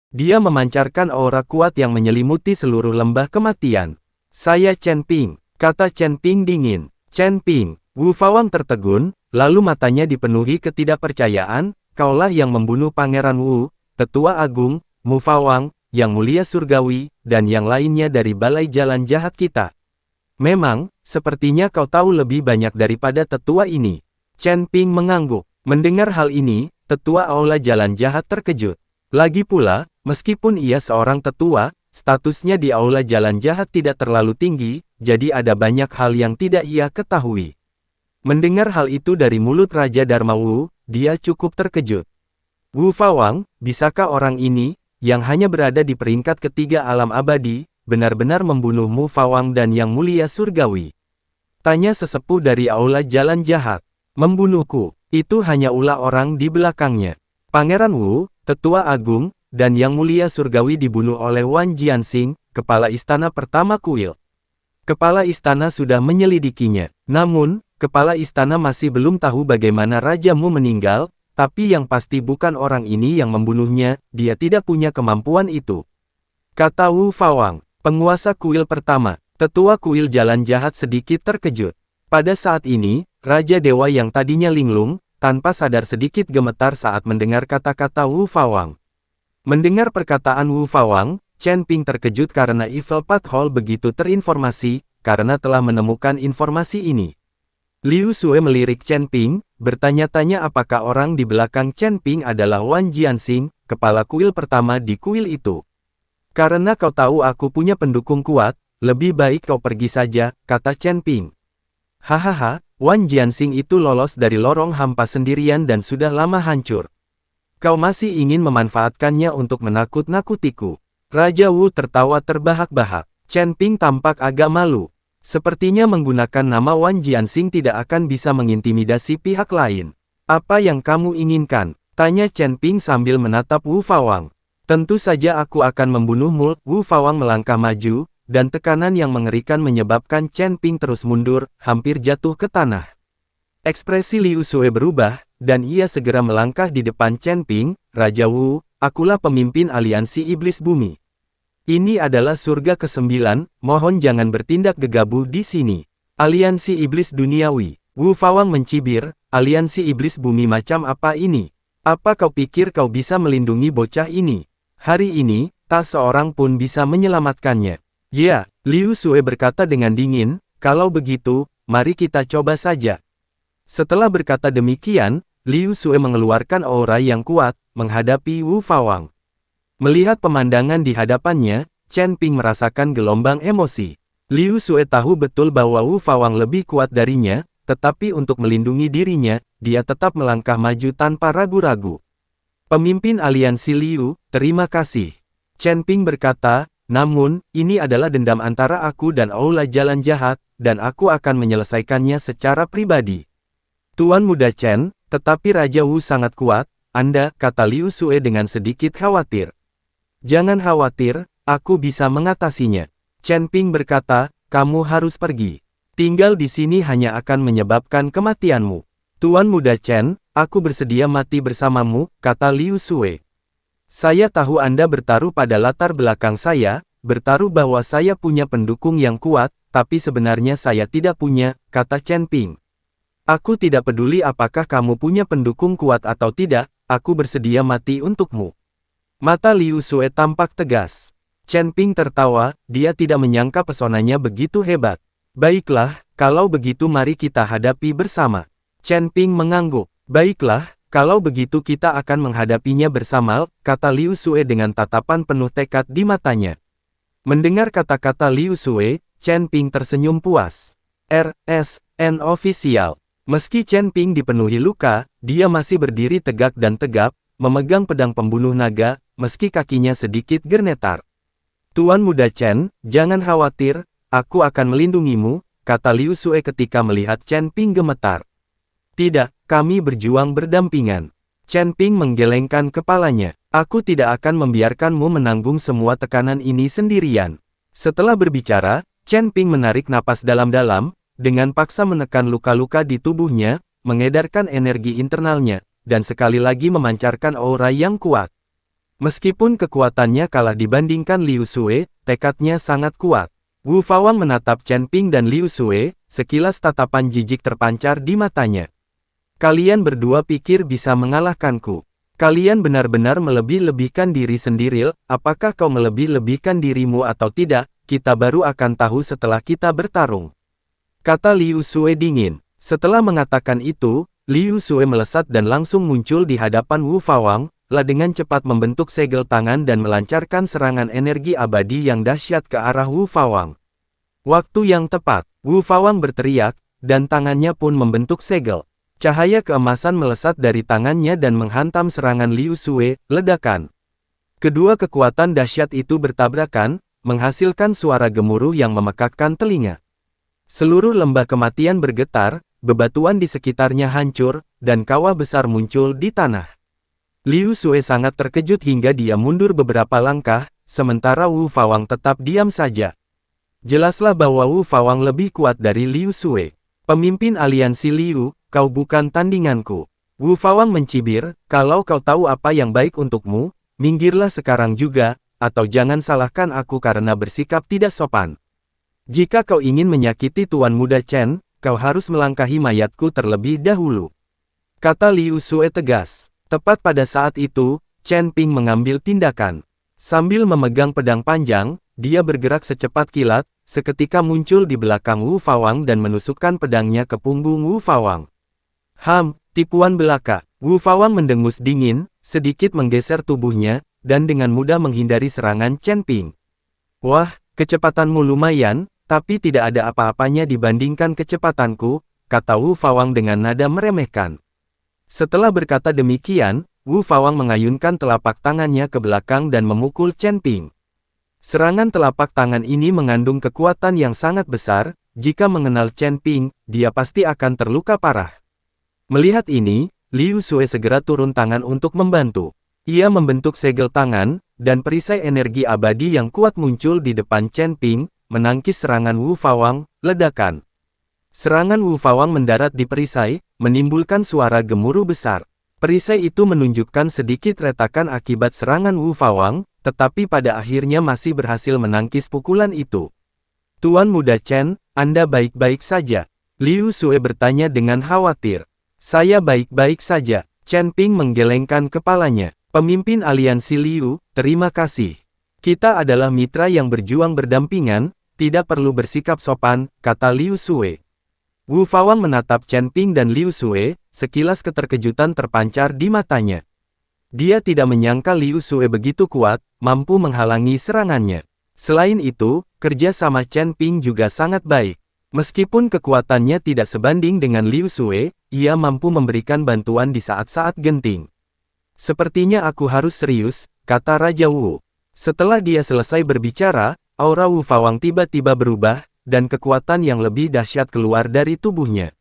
Dia memancarkan aura kuat yang menyelimuti seluruh lembah kematian. Saya Chen Ping, kata Chen Ping dingin. Chen Ping, Wu Fawang tertegun, lalu matanya dipenuhi ketidakpercayaan, kaulah yang membunuh Pangeran Wu, Tetua Agung, Mu Fawang, Yang Mulia Surgawi, dan yang lainnya dari Balai Jalan Jahat kita. Memang, sepertinya kau tahu lebih banyak daripada tetua ini. Chen Ping mengangguk. Mendengar hal ini, Tetua Aula Jalan Jahat terkejut. Lagi pula, meskipun ia seorang tetua, statusnya di Aula Jalan Jahat tidak terlalu tinggi, jadi ada banyak hal yang tidak ia ketahui. Mendengar hal itu dari mulut Raja Dharma Wu, dia cukup terkejut. Wu Fawang, bisakah orang ini, yang hanya berada di peringkat ketiga alam abadi, benar-benar membunuh Mu Fawang dan Yang Mulia Surgawi? Tanya sesepuh dari Aula Jalan Jahat. Membunuhku, itu hanya ulah orang di belakangnya. Pangeran Wu, Tetua Agung, dan Yang Mulia Surgawi dibunuh oleh Wan Jianxing, kepala istana pertama kuil. Kepala istana sudah menyelidikinya. Namun, kepala istana masih belum tahu bagaimana Raja Mu meninggal, tapi yang pasti bukan orang ini yang membunuhnya, dia tidak punya kemampuan itu. Kata Wu Fawang, penguasa kuil pertama. Tetua kuil Jalan Jahat sedikit terkejut. Pada saat ini, Raja Dewa yang tadinya linglung, tanpa sadar sedikit gemetar saat mendengar kata-kata Wu Fawang. Mendengar perkataan Wu Fawang, Chen Ping terkejut karena Evil Path Hall begitu terinformasi, karena telah menemukan informasi ini. Liu Sue melirik Chen Ping, bertanya-tanya apakah orang di belakang Chen Ping adalah Wan Jianxing, kepala kuil pertama di kuil itu. Karena kau tahu aku punya pendukung kuat, lebih baik kau pergi saja, kata Chen Ping. Hahaha, Wan Jianxing itu lolos dari lorong hampa sendirian dan sudah lama hancur. Kau masih ingin memanfaatkannya untuk menakut-nakutiku. Raja Wu tertawa terbahak-bahak. Chen Ping tampak agak malu. Sepertinya menggunakan nama Wan Jianxing tidak akan bisa mengintimidasi pihak lain. Apa yang kamu inginkan? Tanya Chen Ping sambil menatap Wu Fawang. Tentu saja aku akan membunuhmu. Wu Fawang melangkah maju, dan tekanan yang mengerikan menyebabkan Chen Ping terus mundur, hampir jatuh ke tanah. Ekspresi Liu Sue berubah, dan ia segera melangkah di depan Chen Ping. Raja Wu, akulah pemimpin aliansi iblis bumi. Ini adalah surga ke-9, mohon jangan bertindak gegabah di sini. Aliansi iblis duniawi. Wu Fawang mencibir, aliansi iblis bumi macam apa ini? Apa kau pikir kau bisa melindungi bocah ini? Hari ini, tak seorang pun bisa menyelamatkannya. Ya, Liu Sue berkata dengan dingin, kalau begitu, mari kita coba saja. Setelah berkata demikian, Liu Sue mengeluarkan aura yang kuat, menghadapi Wu Fawang. Melihat pemandangan di hadapannya, Chen Ping merasakan gelombang emosi. Liu Sue tahu betul bahwa Wu Fawang lebih kuat darinya, tetapi untuk melindungi dirinya, dia tetap melangkah maju tanpa ragu-ragu. Pemimpin aliansi Liu, terima kasih. Chen Ping berkata, namun, ini adalah dendam antara aku dan Aula Jalan Jahat, dan aku akan menyelesaikannya secara pribadi. Tuan Muda Chen, tetapi Raja Wu sangat kuat, Anda, kata Liu Sue dengan sedikit khawatir. Jangan khawatir, aku bisa mengatasinya. Chen Ping berkata, kamu harus pergi. Tinggal di sini hanya akan menyebabkan kematianmu. Tuan Muda Chen, aku bersedia mati bersamamu, kata Liu Sue. Saya tahu Anda bertaruh pada latar belakang saya, bertaruh bahwa saya punya pendukung yang kuat, tapi sebenarnya saya tidak punya, kata Chen Ping. Aku tidak peduli apakah kamu punya pendukung kuat atau tidak, aku bersedia mati untukmu. Mata Liu Sue tampak tegas. Chen Ping tertawa, dia tidak menyangka pesonanya begitu hebat. Baiklah, kalau begitu mari kita hadapi bersama. Chen Ping mengangguk. Baiklah, kalau begitu kita akan menghadapinya bersama, kata Liu Sue dengan tatapan penuh tekad di matanya. Mendengar kata-kata Liu Sue, Chen Ping tersenyum puas. RSN Official. Meski Chen Ping dipenuhi luka, dia masih berdiri tegak dan tegap, memegang pedang pembunuh naga, meski kakinya sedikit gernetar. Tuan Muda Chen, jangan khawatir, aku akan melindungimu, kata Liu Sue ketika melihat Chen Ping gemetar. Tidak, kami berjuang berdampingan. Chen Ping menggelengkan kepalanya. Aku tidak akan membiarkanmu menanggung semua tekanan ini sendirian. Setelah berbicara, Chen Ping menarik napas dalam-dalam, dengan paksa menekan luka-luka di tubuhnya, mengedarkan energi internalnya, dan sekali lagi memancarkan aura yang kuat. Meskipun kekuatannya kalah dibandingkan Liu Sue, tekadnya sangat kuat. Wu Fawang menatap Chen Ping dan Liu Sue, sekilas tatapan jijik terpancar di matanya. Kalian berdua pikir bisa mengalahkanku. Kalian benar-benar melebih-lebihkan diri sendiri, apakah kau melebih-lebihkan dirimu atau tidak, kita baru akan tahu setelah kita bertarung. Kata Liu Sue dingin. Setelah mengatakan itu, Liu Sue melesat dan langsung muncul di hadapan Wu Fawang, dengan cepat membentuk segel tangan dan melancarkan serangan energi abadi yang dahsyat ke arah Wu Fawang. Waktu yang tepat, Wu Fawang berteriak, dan tangannya pun membentuk segel. Cahaya keemasan melesat dari tangannya dan menghantam serangan Liu Sue, ledakan. Kedua kekuatan dahsyat itu bertabrakan, menghasilkan suara gemuruh yang memekakkan telinga. Seluruh lembah kematian bergetar, bebatuan di sekitarnya hancur, dan kawah besar muncul di tanah. Liu Sue sangat terkejut hingga dia mundur beberapa langkah, sementara Wu Fawang tetap diam saja. Jelaslah bahwa Wu Fawang lebih kuat dari Liu Sue. Pemimpin aliansi Liu, kau bukan tandinganku. Wu Fawang mencibir, kalau kau tahu apa yang baik untukmu, minggirlah sekarang juga, atau jangan salahkan aku karena bersikap tidak sopan. Jika kau ingin menyakiti Tuan Muda Chen, kau harus melangkahi mayatku terlebih dahulu. Kata Liu Sue tegas. Tepat pada saat itu, Chen Ping mengambil tindakan. Sambil memegang pedang panjang, dia bergerak secepat kilat, seketika muncul di belakang Wu Fawang dan menusukkan pedangnya ke punggung Wu Fawang. Tipuan belaka. Wu Fawang mendengus dingin, sedikit menggeser tubuhnya, dan dengan mudah menghindari serangan Chen Ping. Wah, kecepatanmu lumayan, tapi tidak ada apa-apanya dibandingkan kecepatanku, kata Wu Fawang dengan nada meremehkan. Setelah berkata demikian, Wu Fawang mengayunkan telapak tangannya ke belakang dan memukul Chen Ping. Serangan telapak tangan ini mengandung kekuatan yang sangat besar, jika mengenal Chen Ping, dia pasti akan terluka parah. Melihat ini, Liu Sue segera turun tangan untuk membantu. Ia membentuk segel tangan, dan perisai energi abadi yang kuat muncul di depan Chen Ping, menangkis serangan Wu Fawang, ledakan. Serangan Wu Fawang mendarat di perisai, menimbulkan suara gemuruh besar. Perisai itu menunjukkan sedikit retakan akibat serangan Wu Fawang, tetapi pada akhirnya masih berhasil menangkis pukulan itu. Tuan Muda Chen, Anda baik-baik saja? Liu Sue bertanya dengan khawatir. Saya baik-baik saja. Chen Ping menggelengkan kepalanya. Pemimpin aliansi Liu, terima kasih. Kita adalah mitra yang berjuang berdampingan, tidak perlu bersikap sopan, kata Liu Sue. Wu Fawang menatap Chen Ping dan Liu Sue, sekilas keterkejutan terpancar di matanya. Dia tidak menyangka Liu Sue begitu kuat, mampu menghalangi serangannya. Selain itu, kerja sama Chen Ping juga sangat baik. Meskipun kekuatannya tidak sebanding dengan Liu Sue, ia mampu memberikan bantuan di saat-saat genting. Sepertinya aku harus serius, kata Raja Wu. Setelah dia selesai berbicara, aura Wu Fawang tiba-tiba berubah, dan kekuatan yang lebih dahsyat keluar dari tubuhnya.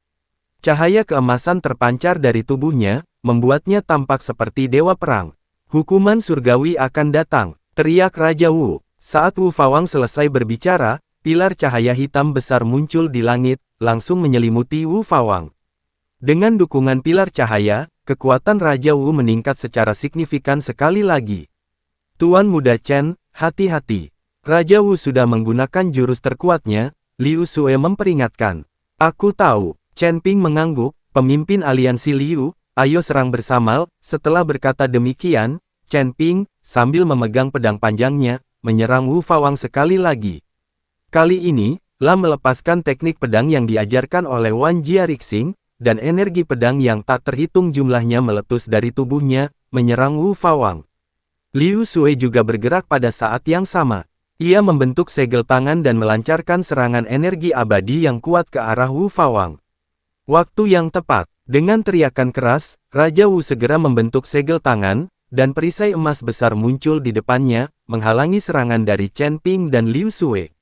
Cahaya keemasan terpancar dari tubuhnya, membuatnya tampak seperti dewa perang. Hukuman surgawi akan datang, teriak Raja Wu. Saat Wu Fawang selesai berbicara, pilar cahaya hitam besar muncul di langit, langsung menyelimuti Wu Fawang. Dengan dukungan pilar cahaya, kekuatan Raja Wu meningkat secara signifikan sekali lagi. Tuan Muda Chen, hati-hati. Raja Wu sudah menggunakan jurus terkuatnya, Liu Sue memperingatkan. Aku tahu. Chen Ping mengangguk, pemimpin aliansi Liu, ayo serang bersama. Setelah berkata demikian, Chen Ping, sambil memegang pedang panjangnya, menyerang Wu Fawang sekali lagi. Kali ini, melepaskan teknik pedang yang diajarkan oleh Wan Jiarixing, dan energi pedang yang tak terhitung jumlahnya meletus dari tubuhnya, menyerang Wu Fawang. Liu Sue juga bergerak pada saat yang sama. Ia membentuk segel tangan dan melancarkan serangan energi abadi yang kuat ke arah Wu Fawang. Waktu yang tepat, dengan teriakan keras, Raja Wu segera membentuk segel tangan, dan perisai emas besar muncul di depannya, menghalangi serangan dari Chen Ping dan Liu Sue.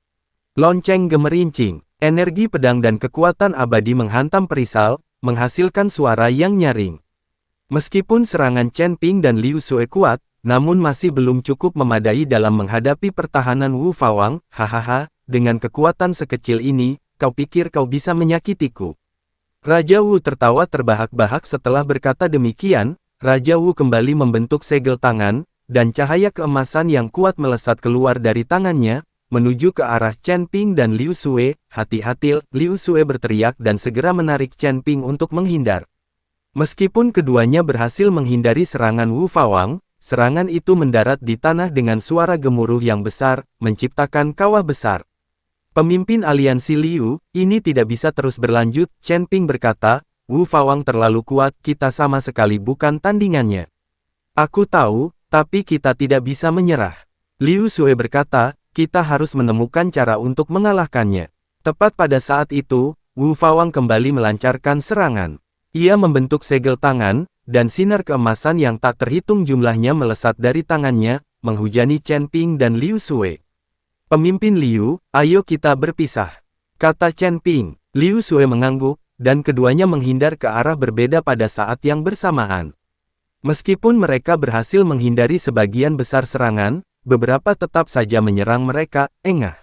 Lonceng gemerincing, energi pedang dan kekuatan abadi menghantam perisai, menghasilkan suara yang nyaring. Meskipun serangan Chen Ping dan Liu Sue kuat, namun masih belum cukup memadai dalam menghadapi pertahanan Wu Fawang. Hahaha, dengan kekuatan sekecil ini, kau pikir kau bisa menyakitiku? Raja Wu tertawa terbahak-bahak. Setelah berkata demikian, Raja Wu kembali membentuk segel tangan, dan cahaya keemasan yang kuat melesat keluar dari tangannya, menuju ke arah Chen Ping dan Liu Sue. Hati-hati, Liu Sue berteriak dan segera menarik Chen Ping untuk menghindar. Meskipun keduanya berhasil menghindari serangan Wu Fawang, serangan itu mendarat di tanah dengan suara gemuruh yang besar, menciptakan kawah besar. Pemimpin aliansi Liu, ini tidak bisa terus berlanjut, Chen Ping berkata, Wu Fawang terlalu kuat, kita sama sekali bukan tandingannya. Aku tahu, tapi kita tidak bisa menyerah. Liu Sue berkata, kita harus menemukan cara untuk mengalahkannya. Tepat pada saat itu, Wu Fawang kembali melancarkan serangan. Ia membentuk segel tangan, dan sinar keemasan yang tak terhitung jumlahnya melesat dari tangannya, menghujani Chen Ping dan Liu Sue. Pemimpin Liu, ayo kita berpisah, kata Chen Ping. Liu Sue mengangguk, dan keduanya menghindar ke arah berbeda pada saat yang bersamaan. Meskipun mereka berhasil menghindari sebagian besar serangan, beberapa tetap saja menyerang mereka, engah.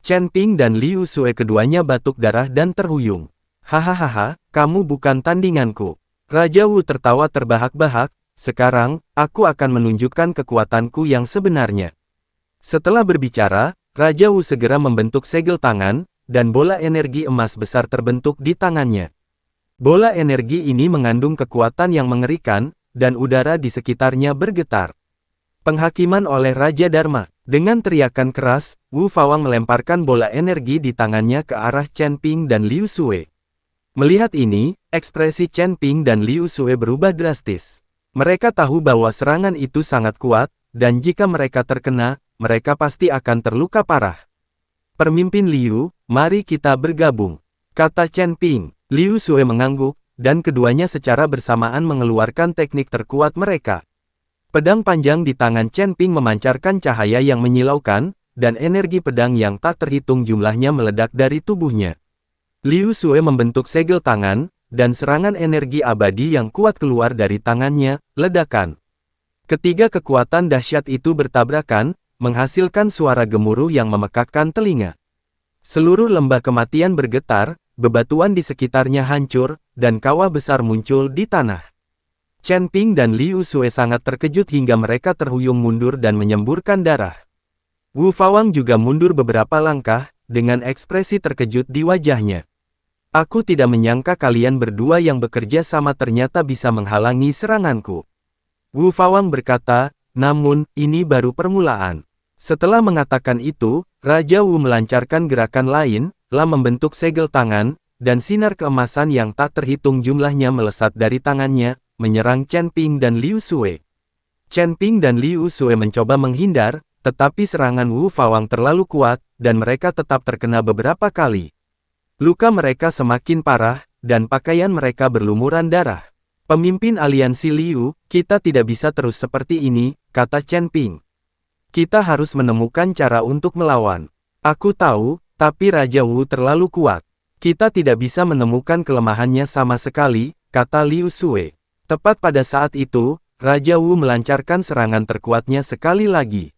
Chen Ping dan Liu Sue keduanya batuk darah dan terhuyung. Hahaha, kamu bukan tandinganku. Raja Wu tertawa terbahak-bahak, sekarang, aku akan menunjukkan kekuatanku yang sebenarnya. Setelah berbicara, Raja Wu segera membentuk segel tangan, dan bola energi emas besar terbentuk di tangannya. Bola energi ini mengandung kekuatan yang mengerikan, dan udara di sekitarnya bergetar. Penghakiman oleh Raja Dharma. Dengan teriakan keras, Wu Fawang melemparkan bola energi di tangannya ke arah Chen Ping dan Liu Sue. Melihat ini, ekspresi Chen Ping dan Liu Sue berubah drastis. Mereka tahu bahwa serangan itu sangat kuat, dan jika mereka terkena, mereka pasti akan terluka parah. Pemimpin Liu, mari kita bergabung, kata Chen Ping. Liu Sue mengangguk, dan keduanya secara bersamaan mengeluarkan teknik terkuat mereka. Pedang panjang di tangan Chen Ping memancarkan cahaya yang menyilaukan, dan energi pedang yang tak terhitung jumlahnya meledak dari tubuhnya. Liu Sue membentuk segel tangan, dan serangan energi abadi yang kuat keluar dari tangannya, ledakan. Ketiga kekuatan dahsyat itu bertabrakan, menghasilkan suara gemuruh yang memekakkan telinga. Seluruh lembah kematian bergetar, bebatuan di sekitarnya hancur, dan kawah besar muncul di tanah. Chen Ping dan Liu Sue sangat terkejut hingga mereka terhuyung mundur dan menyemburkan darah. Wu Fawang juga mundur beberapa langkah, dengan ekspresi terkejut di wajahnya. Aku tidak menyangka kalian berdua yang bekerja sama ternyata bisa menghalangi seranganku. Wu Fawang berkata, namun, ini baru permulaan. Setelah mengatakan itu, Raja Wu melancarkan gerakan lain, membentuk segel tangan, dan sinar keemasan yang tak terhitung jumlahnya melesat dari tangannya, menyerang Chen Ping dan Liu Sue. Chen Ping dan Liu Sue mencoba menghindar, tetapi serangan Wu Fawang terlalu kuat, dan mereka tetap terkena beberapa kali. Luka mereka semakin parah, dan pakaian mereka berlumuran darah. Pemimpin aliansi Liu, kita tidak bisa terus seperti ini, kata Chen Ping. Kita harus menemukan cara untuk melawan. Aku tahu, tapi Raja Wu terlalu kuat. Kita tidak bisa menemukan kelemahannya sama sekali, kata Liu Sue. Tepat pada saat itu, Raja Wu melancarkan serangan terkuatnya sekali lagi.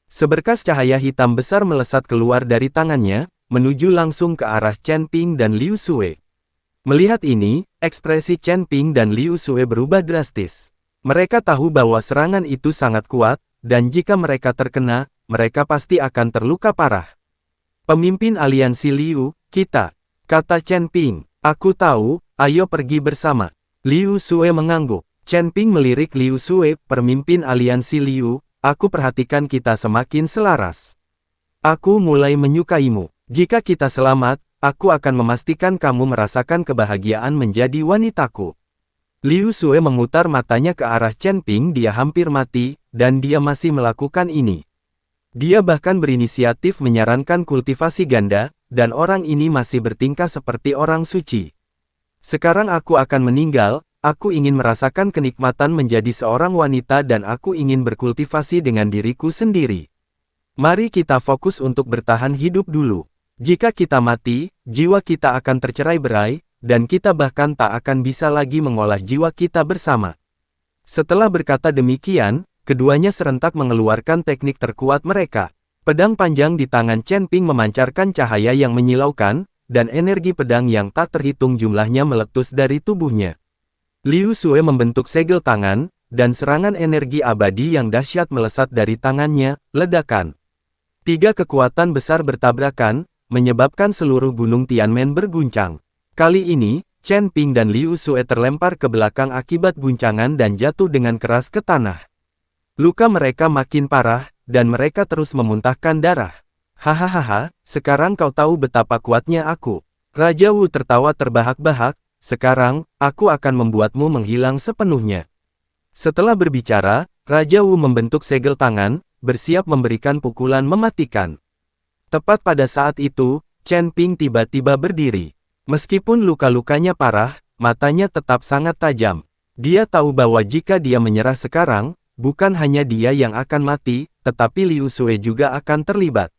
Seberkas cahaya hitam besar melesat keluar dari tangannya, menuju langsung ke arah Chen Ping dan Liu Sue. Melihat ini, ekspresi Chen Ping dan Liu Sue berubah drastis. Mereka tahu bahwa serangan itu sangat kuat, dan jika mereka terkena, mereka pasti akan terluka parah. Pemimpin aliansi Liu, kita, kata Chen Ping. Aku tahu, ayo pergi bersama. Liu Sue mengangguk. Chen Ping melirik Liu Sue, pemimpin aliansi Liu, aku perhatikan kita semakin selaras. Aku mulai menyukaimu. Jika kita selamat, aku akan memastikan kamu merasakan kebahagiaan menjadi wanitaku. Liu Sue memutar matanya ke arah Chen Ping, dia hampir mati, dan dia masih melakukan ini. Dia bahkan berinisiatif menyarankan kultivasi ganda, dan orang ini masih bertingkah seperti orang suci. Sekarang aku akan meninggal, aku ingin merasakan kenikmatan menjadi seorang wanita dan aku ingin berkultivasi dengan diriku sendiri. Mari kita fokus untuk bertahan hidup dulu. Jika kita mati, jiwa kita akan tercerai-berai, dan kita bahkan tak akan bisa lagi mengolah jiwa kita bersama. Setelah berkata demikian, keduanya serentak mengeluarkan teknik terkuat mereka. Pedang panjang di tangan Chen Ping memancarkan cahaya yang menyilaukan, dan energi pedang yang tak terhitung jumlahnya meletus dari tubuhnya. Liu Sue membentuk segel tangan, dan serangan energi abadi yang dahsyat melesat dari tangannya, ledakan. 3 kekuatan besar bertabrakan, menyebabkan seluruh gunung Tianmen berguncang. Kali ini, Chen Ping dan Liu Sue terlempar ke belakang akibat guncangan dan jatuh dengan keras ke tanah. Luka mereka makin parah, dan mereka terus memuntahkan darah. Hahaha, sekarang kau tahu betapa kuatnya aku. Raja Wu tertawa terbahak-bahak, sekarang, aku akan membuatmu menghilang sepenuhnya. Setelah berbicara, Raja Wu membentuk segel tangan, bersiap memberikan pukulan mematikan. Tepat pada saat itu, Chen Ping tiba-tiba berdiri. Meskipun luka-lukanya parah, matanya tetap sangat tajam. Dia tahu bahwa jika dia menyerah sekarang, bukan hanya dia yang akan mati, tetapi Liu Sue juga akan terlibat.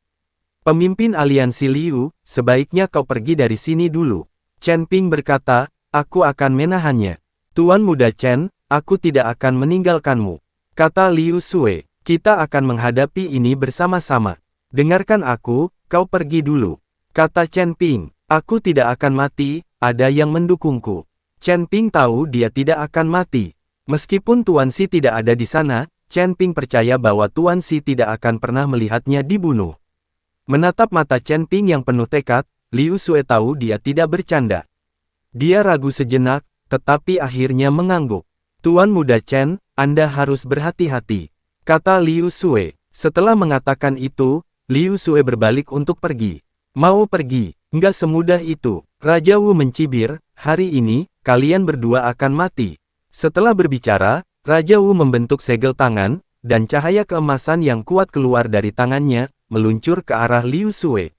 Pemimpin aliansi Liu, sebaiknya kau pergi dari sini dulu. Chen Ping berkata, aku akan menahannya. Tuan Muda Chen, aku tidak akan meninggalkanmu. Kata Liu Sue, kita akan menghadapi ini bersama-sama. Dengarkan aku, kau pergi dulu. Kata Chen Ping, aku tidak akan mati, ada yang mendukungku. Chen Ping tahu dia tidak akan mati. Meskipun Tuan Si tidak ada di sana, Chen Ping percaya bahwa Tuan Si tidak akan pernah melihatnya dibunuh. Menatap mata Chen Ping yang penuh tekad, Liu Sue tahu dia tidak bercanda. Dia ragu sejenak, tetapi akhirnya mengangguk. Tuan Muda Chen, Anda harus berhati-hati. Kata Liu Sue. Setelah mengatakan itu, Liu Sue berbalik untuk pergi. Mau pergi? Nggak semudah itu. Raja Wu mencibir, hari ini, kalian berdua akan mati. Setelah berbicara, Raja Wu membentuk segel tangan, dan cahaya keemasan yang kuat keluar dari tangannya, meluncur ke arah Liu Sue.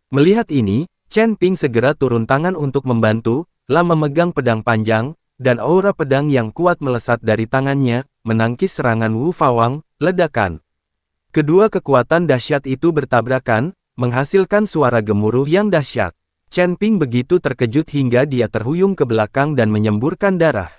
Melihat ini, Chen Ping segera turun tangan untuk membantu, memegang pedang panjang, dan aura pedang yang kuat melesat dari tangannya, menangkis serangan Wu Fawang, ledakan. Kedua kekuatan dahsyat itu bertabrakan, menghasilkan suara gemuruh yang dahsyat. Chen Ping begitu terkejut hingga dia terhuyung ke belakang dan menyemburkan darah.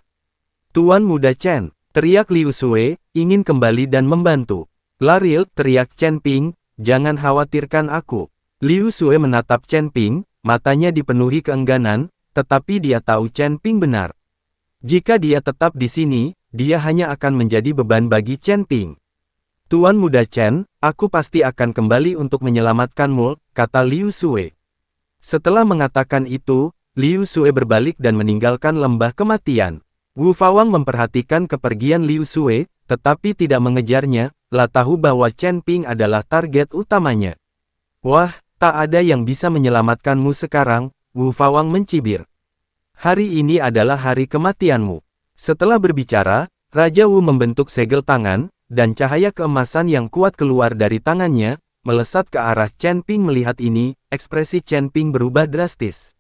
Tuan Muda Chen, teriak Liu Sue, ingin kembali dan membantu. Laril, teriak Chen Ping, jangan khawatirkan aku. Liu Sue menatap Chen Ping, matanya dipenuhi keengganan, tetapi dia tahu Chen Ping benar. Jika dia tetap di sini, dia hanya akan menjadi beban bagi Chen Ping. Tuan Muda Chen, aku pasti akan kembali untuk menyelamatkanmu, kata Liu Sue. Setelah mengatakan itu, Liu Sue berbalik dan meninggalkan lembah kematian. Wu Fawang memperhatikan kepergian Liu Sue, tetapi tidak mengejarnya, tahu bahwa Chen Ping adalah target utamanya. Wah, tak ada yang bisa menyelamatkanmu sekarang, Wu Fawang mencibir. Hari ini adalah hari kematianmu. Setelah berbicara, Raja Wu membentuk segel tangan, dan cahaya keemasan yang kuat keluar dari tangannya, melesat ke arah Chen Ping. Melihat ini, ekspresi Chen Ping berubah drastis.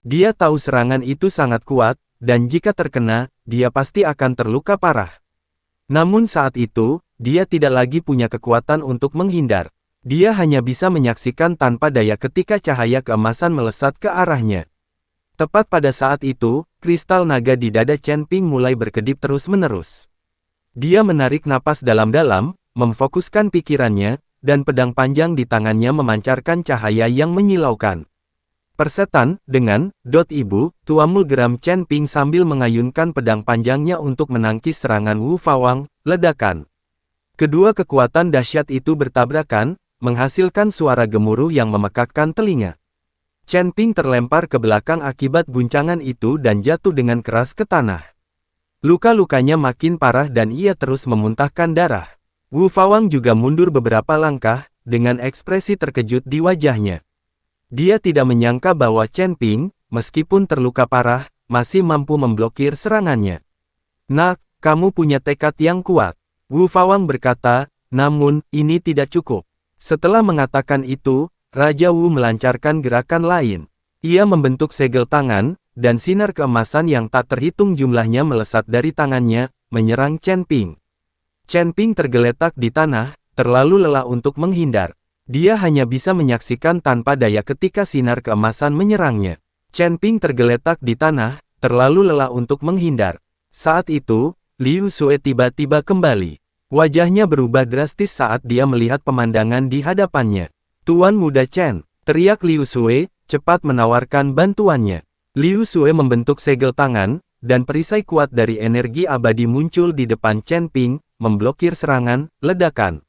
Dia tahu serangan itu sangat kuat, dan jika terkena, dia pasti akan terluka parah. Namun saat itu, dia tidak lagi punya kekuatan untuk menghindar. Dia hanya bisa menyaksikan tanpa daya ketika cahaya keemasan melesat ke arahnya. Tepat pada saat itu, kristal naga di dada Chen Ping mulai berkedip terus-menerus. Dia menarik napas dalam-dalam, memfokuskan pikirannya, dan pedang panjang di tangannya memancarkan cahaya yang menyilaukan. Persetan, dengan, ibu, tuamul geram Chen Ping sambil mengayunkan pedang panjangnya untuk menangkis serangan Wu Fawang, ledakan. Kedua kekuatan dahsyat itu bertabrakan, menghasilkan suara gemuruh yang memekakkan telinga. Chen Ping terlempar ke belakang akibat guncangan itu dan jatuh dengan keras ke tanah. Luka-lukanya makin parah dan ia terus memuntahkan darah. Wu Fawang juga mundur beberapa langkah, dengan ekspresi terkejut di wajahnya. Dia tidak menyangka bahwa Chen Ping, meskipun terluka parah, masih mampu memblokir serangannya. Nak, kamu punya tekad yang kuat. Wu Fawang berkata, namun, ini tidak cukup. Setelah mengatakan itu, Raja Wu melancarkan gerakan lain. Ia membentuk segel tangan, dan sinar keemasan yang tak terhitung jumlahnya melesat dari tangannya, menyerang Chen Ping. Chen Ping tergeletak di tanah, terlalu lelah untuk menghindar. Dia hanya bisa menyaksikan tanpa daya ketika sinar keemasan menyerangnya. Chen Ping tergeletak di tanah, terlalu lelah untuk menghindar. Saat itu, Liu Sue tiba-tiba kembali. Wajahnya berubah drastis saat dia melihat pemandangan di hadapannya. Tuan Muda Chen, teriak Liu Sue, cepat menawarkan bantuannya. Liu Sue membentuk segel tangan, dan perisai kuat dari energi abadi muncul di depan Chen Ping, memblokir serangan, ledakan.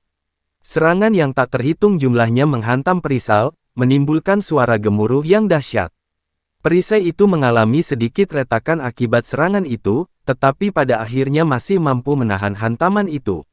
Serangan yang tak terhitung jumlahnya menghantam perisai, menimbulkan suara gemuruh yang dahsyat. Perisai itu mengalami sedikit retakan akibat serangan itu, tetapi pada akhirnya masih mampu menahan hantaman itu.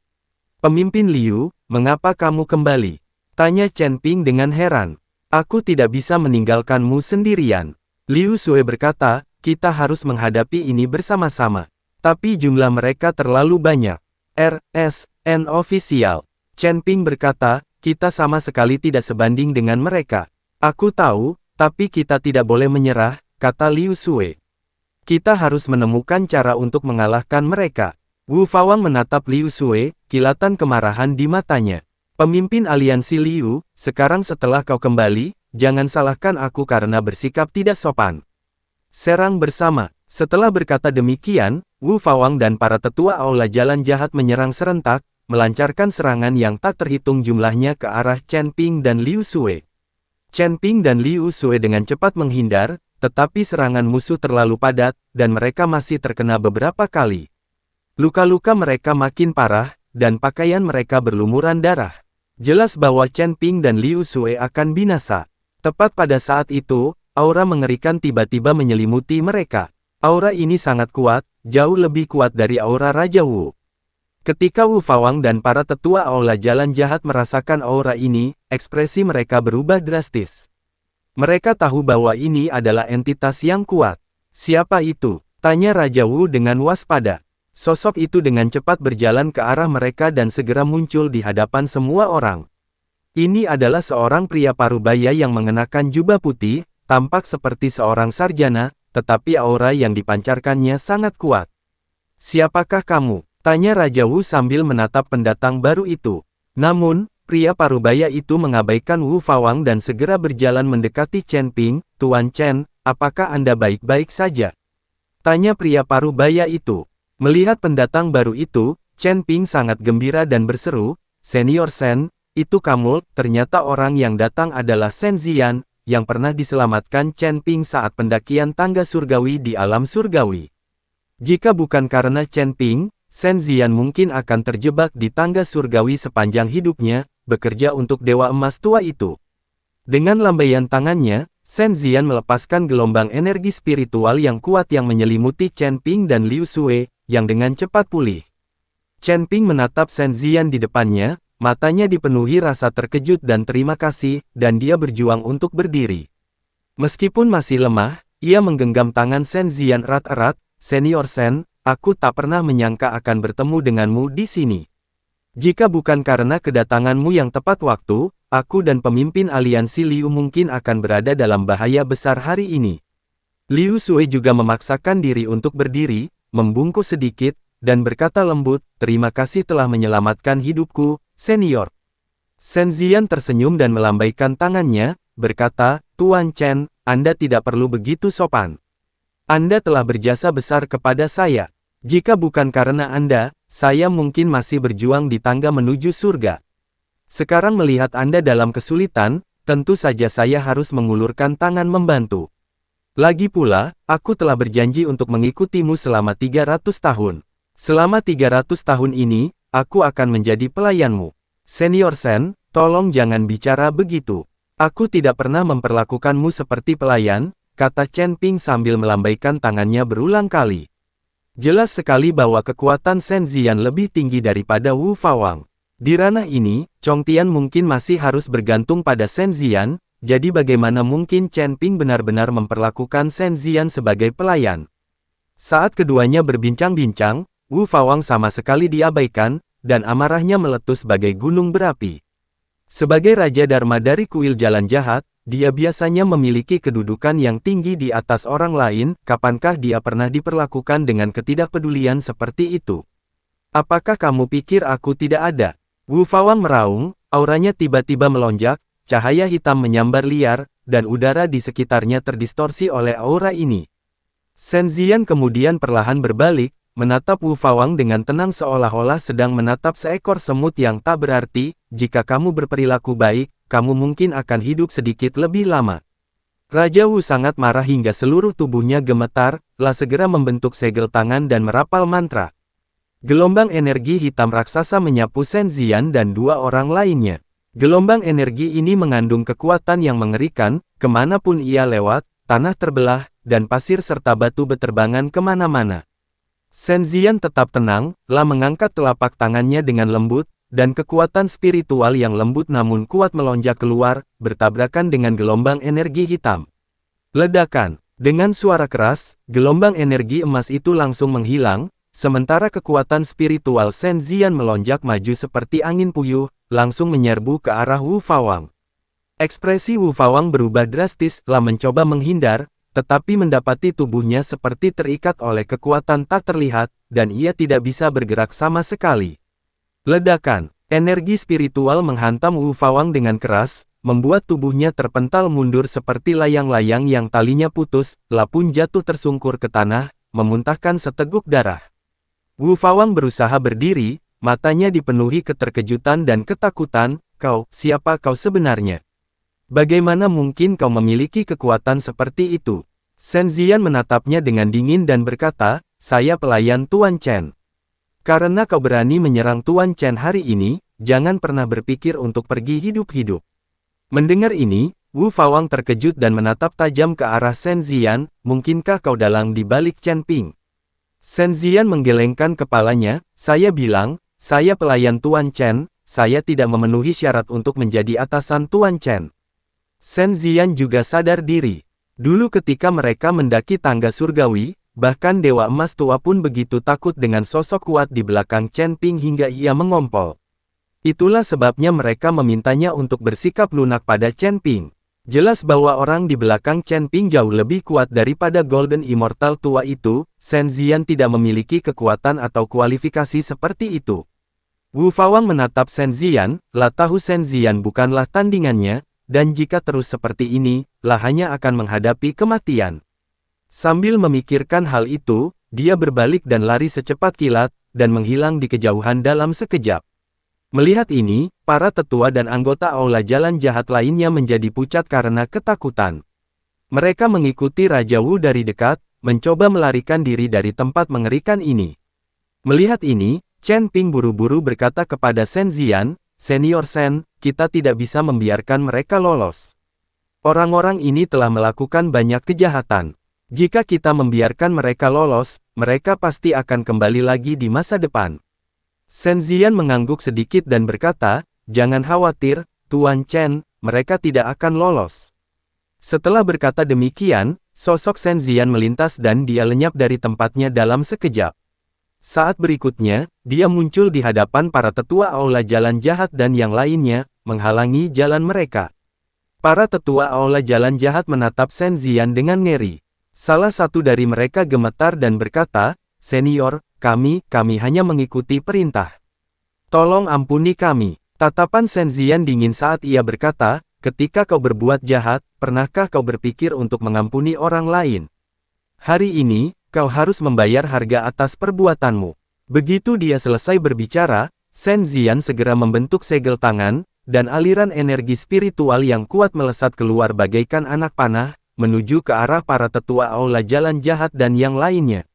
Pemimpin Liu, mengapa kamu kembali? Tanya Chen Ping dengan heran. Aku tidak bisa meninggalkanmu sendirian. Liu Sui berkata, kita harus menghadapi ini bersama-sama. Tapi jumlah mereka terlalu banyak. RSN official. Chen Ping berkata, kita sama sekali tidak sebanding dengan mereka. Aku tahu, tapi kita tidak boleh menyerah, kata Liu Sui. Kita harus menemukan cara untuk mengalahkan mereka. Wu Fawang menatap Liu Sui, kilatan kemarahan di matanya. Pemimpin aliansi Liu, sekarang setelah kau kembali, jangan salahkan aku karena bersikap tidak sopan. Serang bersama. Setelah berkata demikian, Wu Fawang dan para tetua Aula Jalan Jahat menyerang serentak, melancarkan serangan yang tak terhitung jumlahnya ke arah Chen Ping dan Liu Sui. Chen Ping dan Liu Sui dengan cepat menghindar, tetapi serangan musuh terlalu padat, dan mereka masih terkena beberapa kali. Luka-luka mereka makin parah, dan pakaian mereka berlumuran darah. Jelas bahwa Chen Ping dan Liu Sui akan binasa. Tepat pada saat itu, aura mengerikan tiba-tiba menyelimuti mereka. Aura ini sangat kuat, jauh lebih kuat dari aura Raja Wu. Ketika Wu Fawang dan para tetua Aula Jalan Jahat merasakan aura ini, ekspresi mereka berubah drastis. Mereka tahu bahwa ini adalah entitas yang kuat. Siapa itu? Tanya Raja Wu dengan waspada. Sosok itu dengan cepat berjalan ke arah mereka dan segera muncul di hadapan semua orang. Ini adalah seorang pria parubaya yang mengenakan jubah putih, tampak seperti seorang sarjana, tetapi aura yang dipancarkannya sangat kuat. Siapakah kamu? Tanya Raja Wu sambil menatap pendatang baru itu. Namun, pria parubaya itu mengabaikan Wu Fawang dan segera berjalan mendekati Chen Ping. Tuan Chen, apakah Anda baik-baik saja? Tanya pria parubaya itu. Melihat pendatang baru itu, Chen Ping sangat gembira dan berseru, Senior Shen, itu kamu. Ternyata orang yang datang adalah Shen Ziyan, yang pernah diselamatkan Chen Ping saat pendakian tangga surgawi di alam surgawi. Jika bukan karena Chen Ping, Shen Ziyan mungkin akan terjebak di tangga surgawi sepanjang hidupnya, bekerja untuk Dewa Emas tua itu. Dengan lambaian tangannya, Shen Ziyan melepaskan gelombang energi spiritual yang kuat yang menyelimuti Chen Ping dan Liu Sui, yang dengan cepat pulih. Chen Ping menatap Shen Ziyan di depannya, matanya dipenuhi rasa terkejut dan terima kasih, dan dia berjuang untuk berdiri. Meskipun masih lemah, ia menggenggam tangan Shen Ziyan erat-erat, Senior Shen, aku tak pernah menyangka akan bertemu denganmu di sini. Jika bukan karena kedatanganmu yang tepat waktu, aku dan pemimpin aliansi Liu mungkin akan berada dalam bahaya besar hari ini. Liu Sui juga memaksakan diri untuk berdiri, membungkuk sedikit, dan berkata lembut, terima kasih telah menyelamatkan hidupku, Senior. Shen Ziyan tersenyum dan melambaikan tangannya, berkata, Tuan Chen, Anda tidak perlu begitu sopan. Anda telah berjasa besar kepada saya. Jika bukan karena Anda, saya mungkin masih berjuang di tangga menuju surga. Sekarang melihat Anda dalam kesulitan, tentu saja saya harus mengulurkan tangan membantu. Lagi pula, aku telah berjanji untuk mengikutimu selama 300 tahun. Selama 300 tahun ini, aku akan menjadi pelayanmu. Senior Shen, tolong jangan bicara begitu. Aku tidak pernah memperlakukanmu seperti pelayan, kata Chen Ping sambil melambaikan tangannya berulang kali. Jelas sekali bahwa kekuatan Shen Ziyan lebih tinggi daripada Wu Fawang. Di ranah ini, Chong Tian mungkin masih harus bergantung pada Shen Ziyan, jadi bagaimana mungkin Chen Ping benar-benar memperlakukan Shen Ziyan sebagai pelayan? Saat keduanya berbincang-bincang, Wu Fawang sama sekali diabaikan, dan amarahnya meletus bagai gunung berapi. Sebagai Raja Dharma dari kuil Jalan Jahat, dia biasanya memiliki kedudukan yang tinggi di atas orang lain. Kapankah dia pernah diperlakukan dengan ketidakpedulian seperti itu? Apakah kamu pikir aku tidak ada? Wu Fawang meraung, auranya tiba-tiba melonjak, cahaya hitam menyambar liar, dan udara di sekitarnya terdistorsi oleh aura ini. Shen Ziyan kemudian perlahan berbalik, menatap Wu Fawang dengan tenang seolah-olah sedang menatap seekor semut yang tak berarti. Jika kamu berperilaku baik, kamu mungkin akan hidup sedikit lebih lama. Raja Wu sangat marah hingga seluruh tubuhnya gemetar, segera membentuk segel tangan dan merapal mantra. Gelombang energi hitam raksasa menyapu Shen Ziyan dan dua orang lainnya. Gelombang energi ini mengandung kekuatan yang mengerikan, kemanapun ia lewat, tanah terbelah, dan pasir serta batu beterbangan kemana-mana. Shen Ziyan tetap tenang, mengangkat telapak tangannya dengan lembut, dan kekuatan spiritual yang lembut namun kuat melonjak keluar, bertabrakan dengan gelombang energi hitam. Ledakan. Dengan suara keras, gelombang energi emas itu langsung menghilang, sementara kekuatan spiritual Shen Ziyan melonjak maju seperti angin puyuh, langsung menyerbu ke arah Wu Fawang. Ekspresi Wu Fawang berubah drastis, mencoba menghindar, tetapi mendapati tubuhnya seperti terikat oleh kekuatan tak terlihat, dan ia tidak bisa bergerak sama sekali. Ledakan. Energi spiritual menghantam Wu Fawang dengan keras, membuat tubuhnya terpental mundur seperti layang-layang yang talinya putus, pun jatuh tersungkur ke tanah, memuntahkan seteguk darah. Wu Fawang berusaha berdiri, matanya dipenuhi keterkejutan dan ketakutan. Siapa kau sebenarnya? Bagaimana mungkin kau memiliki kekuatan seperti itu? Shen Ziyan menatapnya dengan dingin dan berkata, saya pelayan Tuan Chen. Karena kau berani menyerang Tuan Chen hari ini, jangan pernah berpikir untuk pergi hidup-hidup. Mendengar ini, Wu Fawang terkejut dan menatap tajam ke arah Shen Ziyan, mungkinkah kau dalang di balik Chen Ping? Shen Ziyan menggelengkan kepalanya, saya bilang, saya pelayan Tuan Chen, saya tidak memenuhi syarat untuk menjadi atasan Tuan Chen. Shen Ziyan juga sadar diri. Dulu ketika mereka mendaki tangga surgawi, bahkan Dewa Emas Tua pun begitu takut dengan sosok kuat di belakang Chen Ping hingga ia mengompol. Itulah sebabnya mereka memintanya untuk bersikap lunak pada Chen Ping. Jelas bahwa orang di belakang Chen Ping jauh lebih kuat daripada Golden Immortal tua itu. Shen Ziyan tidak memiliki kekuatan atau kualifikasi seperti itu. Wu Fawang menatap Shen Ziyan, tahu Shen Ziyan bukanlah tandingannya, dan jika terus seperti ini, hanya akan menghadapi kematian. Sambil memikirkan hal itu, dia berbalik dan lari secepat kilat, dan menghilang di kejauhan dalam sekejap. Melihat ini, para tetua dan anggota Aula Jalan Jahat lainnya menjadi pucat karena ketakutan. Mereka mengikuti Raja Wu dari dekat, mencoba melarikan diri dari tempat mengerikan ini. Melihat ini, Chen Ping buru-buru berkata kepada Shen Ziyan, Senior Shen, kita tidak bisa membiarkan mereka lolos. Orang-orang ini telah melakukan banyak kejahatan. Jika kita membiarkan mereka lolos, mereka pasti akan kembali lagi di masa depan. Shen Ziyan mengangguk sedikit dan berkata, jangan khawatir, Tuan Chen, mereka tidak akan lolos. Setelah berkata demikian, sosok Shen Ziyan melintas dan dia lenyap dari tempatnya dalam sekejap. Saat berikutnya, dia muncul di hadapan para tetua Aula Jalan Jahat dan yang lainnya, menghalangi jalan mereka. Para tetua Aula Jalan Jahat menatap Shen Ziyan dengan ngeri. Salah satu dari mereka gemetar dan berkata, Senior, kami hanya mengikuti perintah. Tolong ampuni kami. Tatapan Shen Ziyan dingin saat ia berkata, ketika kau berbuat jahat, pernahkah kau berpikir untuk mengampuni orang lain? Hari ini, kau harus membayar harga atas perbuatanmu. Begitu dia selesai berbicara, Shen Ziyan segera membentuk segel tangan, dan aliran energi spiritual yang kuat melesat keluar bagaikan anak panah, menuju ke arah para tetua Aula Jalan Jahat dan yang lainnya.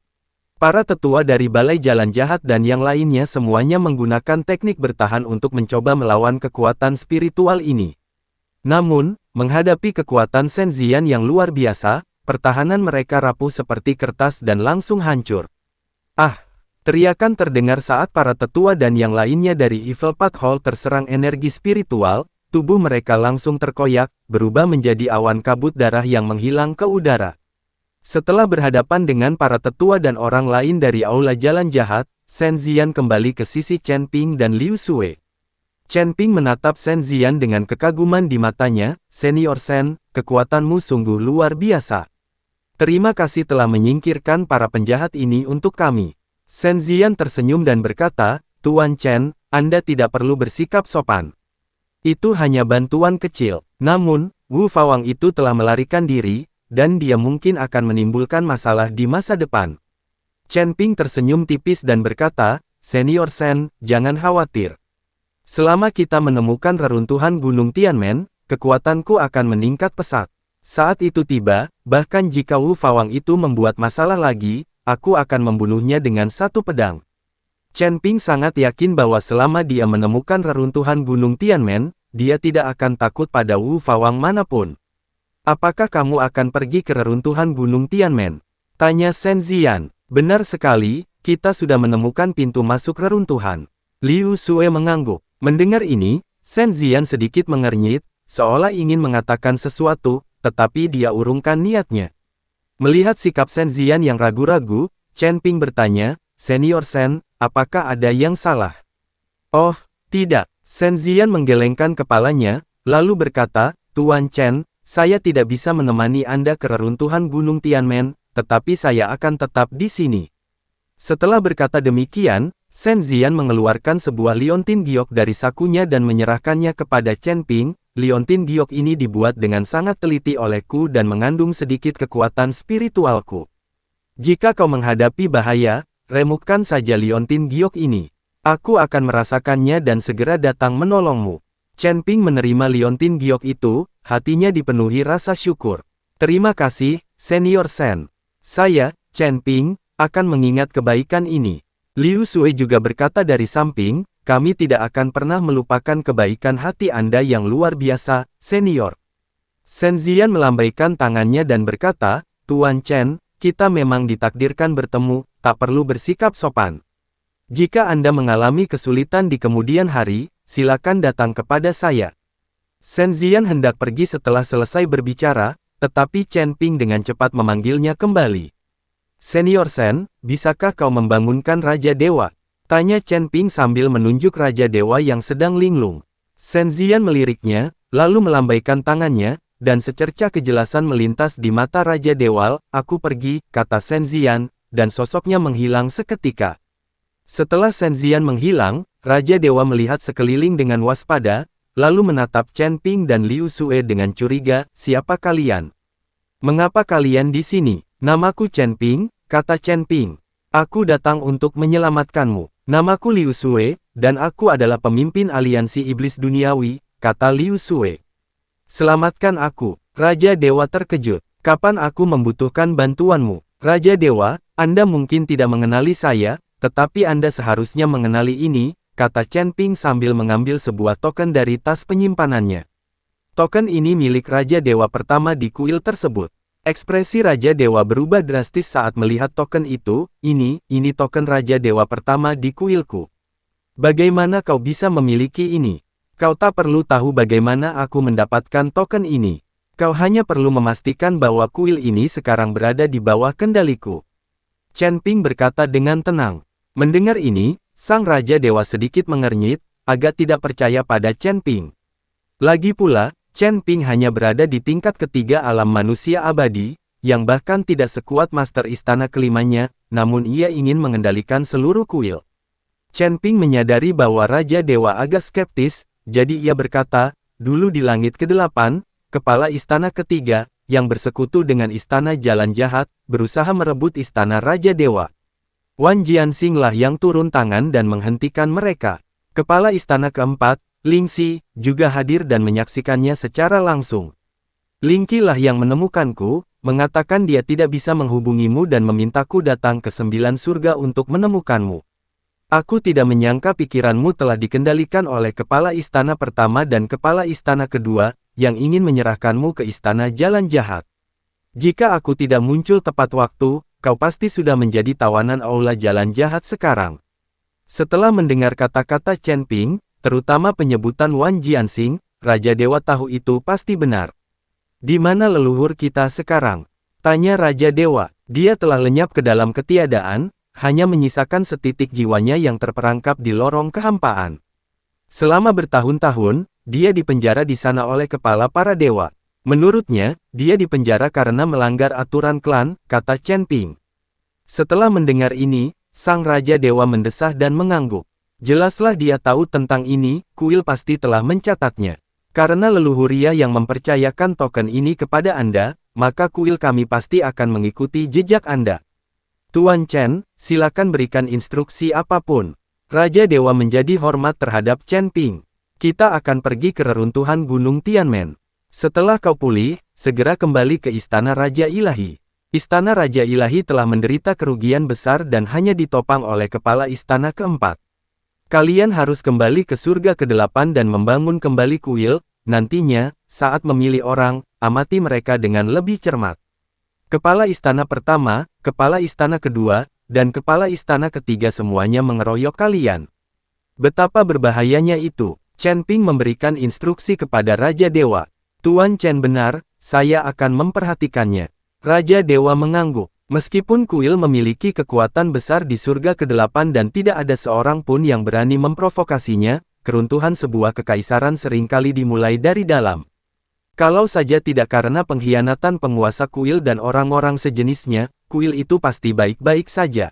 Para tetua dari Balai Jalan Jahat dan yang lainnya semuanya menggunakan teknik bertahan untuk mencoba melawan kekuatan spiritual ini. Namun, menghadapi kekuatan Shen Ziyan yang luar biasa, pertahanan mereka rapuh seperti kertas dan langsung hancur. Ah! Teriakan terdengar saat para tetua dan yang lainnya dari Evil Path Hall terserang energi spiritual, tubuh mereka langsung terkoyak, berubah menjadi awan kabut darah yang menghilang ke udara. Setelah berhadapan dengan para tetua dan orang lain dari Aula Jalan Jahat, Shen Ziyan kembali ke sisi Chen Ping dan Liu Sui. Chen Ping menatap Shen Ziyan dengan kekaguman di matanya, Senior Shen, kekuatanmu sungguh luar biasa. Terima kasih telah menyingkirkan para penjahat ini untuk kami. Shen Ziyan tersenyum dan berkata, Tuan Chen, Anda tidak perlu bersikap sopan. Itu hanya bantuan kecil. Namun, Wu Fawang itu telah melarikan diri, dan dia mungkin akan menimbulkan masalah di masa depan. Chen Ping tersenyum tipis dan berkata, Senior Shen, jangan khawatir. Selama kita menemukan reruntuhan Gunung Tianmen, kekuatanku akan meningkat pesat. Saat itu tiba, bahkan jika Wu Fawang itu membuat masalah lagi, aku akan membunuhnya dengan satu pedang. Chen Ping sangat yakin bahwa selama dia menemukan reruntuhan Gunung Tianmen, dia tidak akan takut pada Wu Fawang manapun. Apakah kamu akan pergi ke reruntuhan Gunung Tianmen? Tanya Shen Ziyan. Benar sekali, kita sudah menemukan pintu masuk reruntuhan. Liu Sue mengangguk. Mendengar ini, Shen Ziyan sedikit mengernyit, seolah ingin mengatakan sesuatu, tetapi dia urungkan niatnya. Melihat sikap Shen Ziyan yang ragu-ragu, Chen Ping bertanya, Senior Shen, apakah ada yang salah? Oh, tidak. Shen Ziyan menggelengkan kepalanya, lalu berkata, Tuan Chen, saya tidak bisa menemani Anda ke reruntuhan Gunung Tianmen, tetapi saya akan tetap di sini. Setelah berkata demikian, Shen Ziyan mengeluarkan sebuah liontin giok dari sakunya dan menyerahkannya kepada Chen Ping. Liontin giok ini dibuat dengan sangat teliti olehku dan mengandung sedikit kekuatan spiritualku. Jika kau menghadapi bahaya, remukkan saja liontin giok ini. Aku akan merasakannya dan segera datang menolongmu. Chen Ping menerima liontin giok itu, hatinya dipenuhi rasa syukur. Terima kasih, Senior Shen. Saya, Chen Ping, akan mengingat kebaikan ini. Liu Sue juga berkata dari samping, kami tidak akan pernah melupakan kebaikan hati Anda yang luar biasa, Senior. Shen Ziyan melambaikan tangannya dan berkata, Tuan Chen, kita memang ditakdirkan bertemu, tak perlu bersikap sopan. Jika Anda mengalami kesulitan di kemudian hari, silakan datang kepada saya. Shen Ziyan hendak pergi setelah selesai berbicara, tetapi Chen Ping dengan cepat memanggilnya kembali. Senior Shen, bisakah kau membangunkan Raja Dewa? Tanya Chen Ping sambil menunjuk Raja Dewa yang sedang linglung. Shen Ziyan meliriknya, lalu melambaikan tangannya, dan secercah kejelasan melintas di mata Raja Dewa. Aku pergi, kata Shen Ziyan, dan sosoknya menghilang seketika. Setelah Shen Ziyan menghilang, Raja Dewa melihat sekeliling dengan waspada, lalu menatap Chen Ping dan Liu Sue dengan curiga, siapa kalian? Mengapa kalian di sini? Namaku Chen Ping, kata Chen Ping. Aku datang untuk menyelamatkanmu. Namaku Liu Sue, dan aku adalah pemimpin aliansi iblis duniawi, kata Liu Sue. Selamatkan aku. Raja Dewa terkejut. Kapan aku membutuhkan bantuanmu? Raja Dewa, Anda mungkin tidak mengenali saya, tetapi Anda seharusnya mengenali ini, kata Chen Ping sambil mengambil sebuah token dari tas penyimpanannya. Token ini milik Raja Dewa pertama di kuil tersebut. Ekspresi Raja Dewa berubah drastis saat melihat token itu. Ini token Raja Dewa pertama di kuilku. Bagaimana kau bisa memiliki ini? Kau tak perlu tahu bagaimana aku mendapatkan token ini. Kau hanya perlu memastikan bahwa kuil ini sekarang berada di bawah kendaliku. Chen Ping berkata dengan tenang. Mendengar ini, sang Raja Dewa sedikit mengernyit, agak tidak percaya pada Chen Ping. Lagi pula, Chen Ping hanya berada di tingkat ketiga alam manusia abadi, yang bahkan tidak sekuat master istana kelimanya, namun ia ingin mengendalikan seluruh kuil. Chen Ping menyadari bahwa Raja Dewa agak skeptis, jadi ia berkata, dulu di langit ke-8, kepala istana ketiga, yang bersekutu dengan istana jalan jahat, berusaha merebut istana Raja Dewa. Wan Jianxing lah yang turun tangan dan menghentikan mereka. Kepala istana keempat, Ling Xi, juga hadir dan menyaksikannya secara langsung. Ling Qi lah yang menemukanku, mengatakan dia tidak bisa menghubungimu dan memintaku datang ke 9 surga untuk menemukanmu. Aku tidak menyangka pikiranmu telah dikendalikan oleh kepala istana pertama dan kepala istana kedua, yang ingin menyerahkanmu ke istana jalan jahat. Jika aku tidak muncul tepat waktu, kau pasti sudah menjadi tawanan aula jalan jahat sekarang. Setelah mendengar kata-kata Chen Ping, terutama penyebutan Wan Jianxing, Raja Dewa tahu itu pasti benar. Di mana leluhur kita sekarang? Tanya Raja Dewa. Dia telah lenyap ke dalam ketiadaan, hanya menyisakan setitik jiwanya yang terperangkap di lorong kehampaan. Selama bertahun-tahun, dia dipenjara di sana oleh kepala para dewa. Menurutnya, dia dipenjara karena melanggar aturan klan, kata Chen Ping. Setelah mendengar ini, sang Raja Dewa mendesah dan mengangguk. Jelaslah dia tahu tentang ini, kuil pasti telah mencatatnya. Karena leluhuria yang mempercayakan token ini kepada Anda, maka kuil kami pasti akan mengikuti jejak Anda. Tuan Chen, silakan berikan instruksi apapun. Raja Dewa menjadi hormat terhadap Chen Ping. Kita akan pergi ke reruntuhan Gunung Tianmen. Setelah kau pulih, segera kembali ke Istana Raja Ilahi. Istana Raja Ilahi telah menderita kerugian besar dan hanya ditopang oleh kepala istana keempat. Kalian harus kembali ke surga ke-8 dan membangun kembali kuil. Nantinya, saat memilih orang, amati mereka dengan lebih cermat. Kepala istana pertama, kepala istana kedua, dan kepala istana ketiga semuanya mengeroyok kalian. Betapa berbahayanya itu. Chen Ping memberikan instruksi kepada Raja Dewa. Tuan Chen benar, saya akan memperhatikannya. Raja Dewa mengangguk. Meskipun kuil memiliki kekuatan besar di surga ke-8 dan tidak ada seorang pun yang berani memprovokasinya, keruntuhan sebuah kekaisaran seringkali dimulai dari dalam. Kalau saja tidak karena pengkhianatan penguasa kuil dan orang-orang sejenisnya, kuil itu pasti baik-baik saja.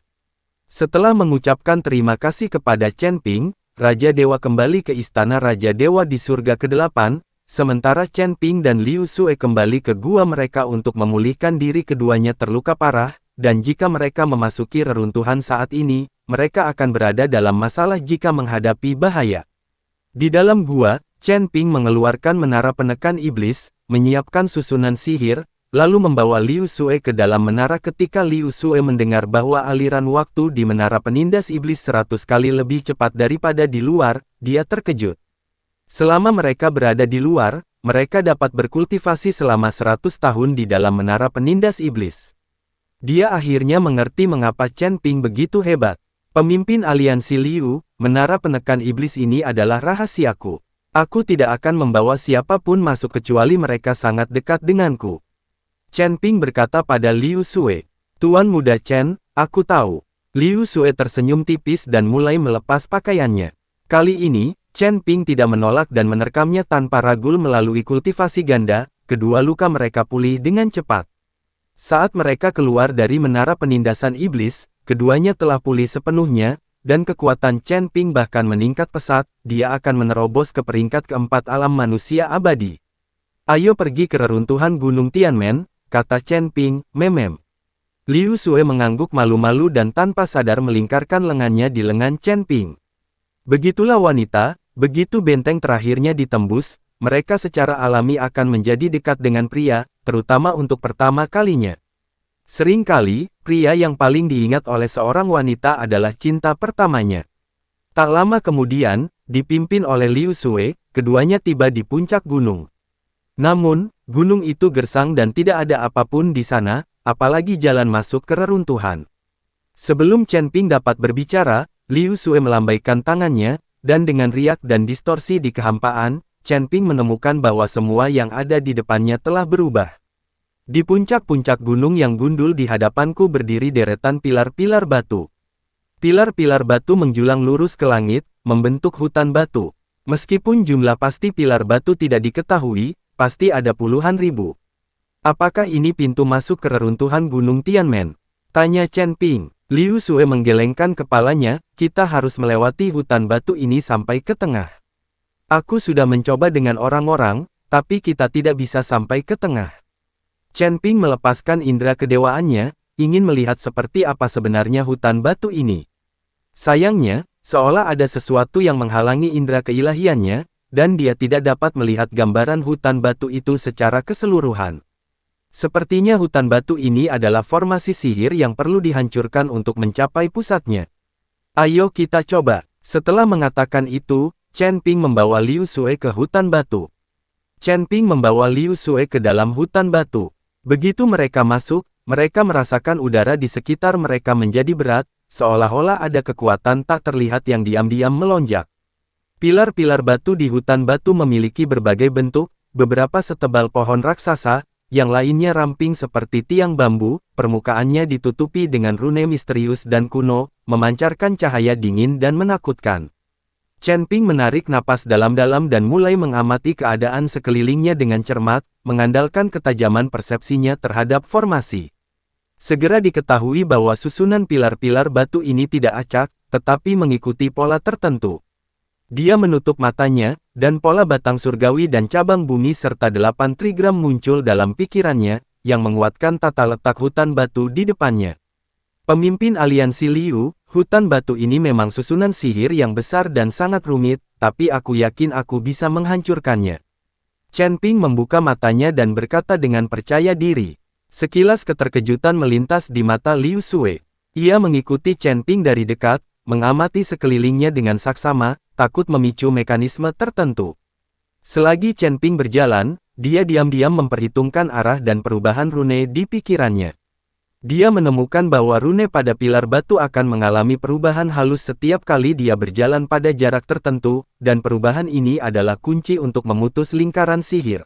Setelah mengucapkan terima kasih kepada Chen Ping, Raja Dewa kembali ke Istana Raja Dewa di surga ke-8, sementara Chen Ping dan Liu Sue kembali ke gua mereka untuk memulihkan diri. Keduanya terluka parah, dan jika mereka memasuki reruntuhan saat ini, mereka akan berada dalam masalah jika menghadapi bahaya. Di dalam gua, Chen Ping mengeluarkan menara penekan iblis, menyiapkan susunan sihir, lalu membawa Liu Sue ke dalam menara. Ketika Liu Sue mendengar bahwa aliran waktu di menara penindas iblis 100 kali lebih cepat daripada di luar, dia terkejut. Selama mereka berada di luar, mereka dapat berkultivasi selama 100 tahun di dalam menara penindas iblis. Dia akhirnya mengerti mengapa Chen Ping begitu hebat. Pemimpin aliansi Liu, menara penekan iblis ini adalah rahasiaku. Aku tidak akan membawa siapapun masuk kecuali mereka sangat dekat denganku. Chen Ping berkata pada Liu Sue, Tuan Muda Chen, aku tahu. Liu Sue tersenyum tipis dan mulai melepas pakaiannya. Kali ini, Chen Ping tidak menolak dan menerkamnya tanpa ragu. Melalui kultivasi ganda, kedua luka mereka pulih dengan cepat. Saat mereka keluar dari menara penindasan iblis, keduanya telah pulih sepenuhnya, dan kekuatan Chen Ping bahkan meningkat pesat. Dia akan menerobos ke peringkat keempat alam manusia abadi. Ayo pergi ke reruntuhan Gunung Tianmen, kata Chen Ping, memem. Liu Sue mengangguk malu-malu dan tanpa sadar melingkarkan lengannya di lengan Chen Ping. Begitulah wanita, begitu benteng terakhirnya ditembus, mereka secara alami akan menjadi dekat dengan pria, terutama untuk pertama kalinya. Seringkali, pria yang paling diingat oleh seorang wanita adalah cinta pertamanya. Tak lama kemudian, dipimpin oleh Liu Sue, keduanya tiba di puncak gunung. Namun, gunung itu gersang dan tidak ada apapun di sana, apalagi jalan masuk ke reruntuhan. Sebelum Chen Ping dapat berbicara, Liu Sue melambaikan tangannya, dan dengan riak dan distorsi di kehampaan, Chen Ping menemukan bahwa semua yang ada di depannya telah berubah. Di puncak-puncak gunung yang gundul di hadapanku berdiri deretan pilar-pilar batu. Pilar-pilar batu menjulang lurus ke langit, membentuk hutan batu. Meskipun jumlah pasti pilar batu tidak diketahui, pasti ada puluhan ribu. Apakah ini pintu masuk ke reruntuhan Gunung Tianmen? Tanya Chen Ping. Liu Sue menggelengkan kepalanya, kita harus melewati hutan batu ini sampai ke tengah. Aku sudah mencoba dengan orang-orang, tapi kita tidak bisa sampai ke tengah. Chen Ping melepaskan indera kedewaannya, ingin melihat seperti apa sebenarnya hutan batu ini. Sayangnya, seolah ada sesuatu yang menghalangi indera keilahiannya, dan dia tidak dapat melihat gambaran hutan batu itu secara keseluruhan. Sepertinya hutan batu ini adalah formasi sihir yang perlu dihancurkan untuk mencapai pusatnya. Ayo kita coba. Setelah mengatakan itu, Chen Ping membawa Liu Sue ke hutan batu. Chen Ping membawa Liu Sue ke dalam hutan batu. Begitu mereka masuk, mereka merasakan udara di sekitar mereka menjadi berat, seolah-olah ada kekuatan tak terlihat yang diam-diam melonjak. Pilar-pilar batu di hutan batu memiliki berbagai bentuk, beberapa setebal pohon raksasa, yang lainnya ramping seperti tiang bambu, permukaannya ditutupi dengan rune misterius dan kuno, memancarkan cahaya dingin dan menakutkan. Chen Ping menarik napas dalam-dalam dan mulai mengamati keadaan sekelilingnya dengan cermat, mengandalkan ketajaman persepsinya terhadap formasi. Segera diketahui bahwa susunan pilar-pilar batu ini tidak acak, tetapi mengikuti pola tertentu. Dia menutup matanya, dan pola batang surgawi dan cabang bumi serta 8 trigram muncul dalam pikirannya, yang menguatkan tata letak hutan batu di depannya. Pemimpin aliansi Liu, hutan batu ini memang susunan sihir yang besar dan sangat rumit, tapi aku yakin aku bisa menghancurkannya. Chen Ping membuka matanya dan berkata dengan percaya diri. Sekilas keterkejutan melintas di mata Liu Sue. Ia mengikuti Chen Ping dari dekat, mengamati sekelilingnya dengan saksama, takut memicu mekanisme tertentu. Selagi Chen Ping berjalan, dia diam-diam memperhitungkan arah dan perubahan rune di pikirannya. Dia menemukan bahwa rune pada pilar batu akan mengalami perubahan halus setiap kali dia berjalan pada jarak tertentu, dan perubahan ini adalah kunci untuk memutus lingkaran sihir.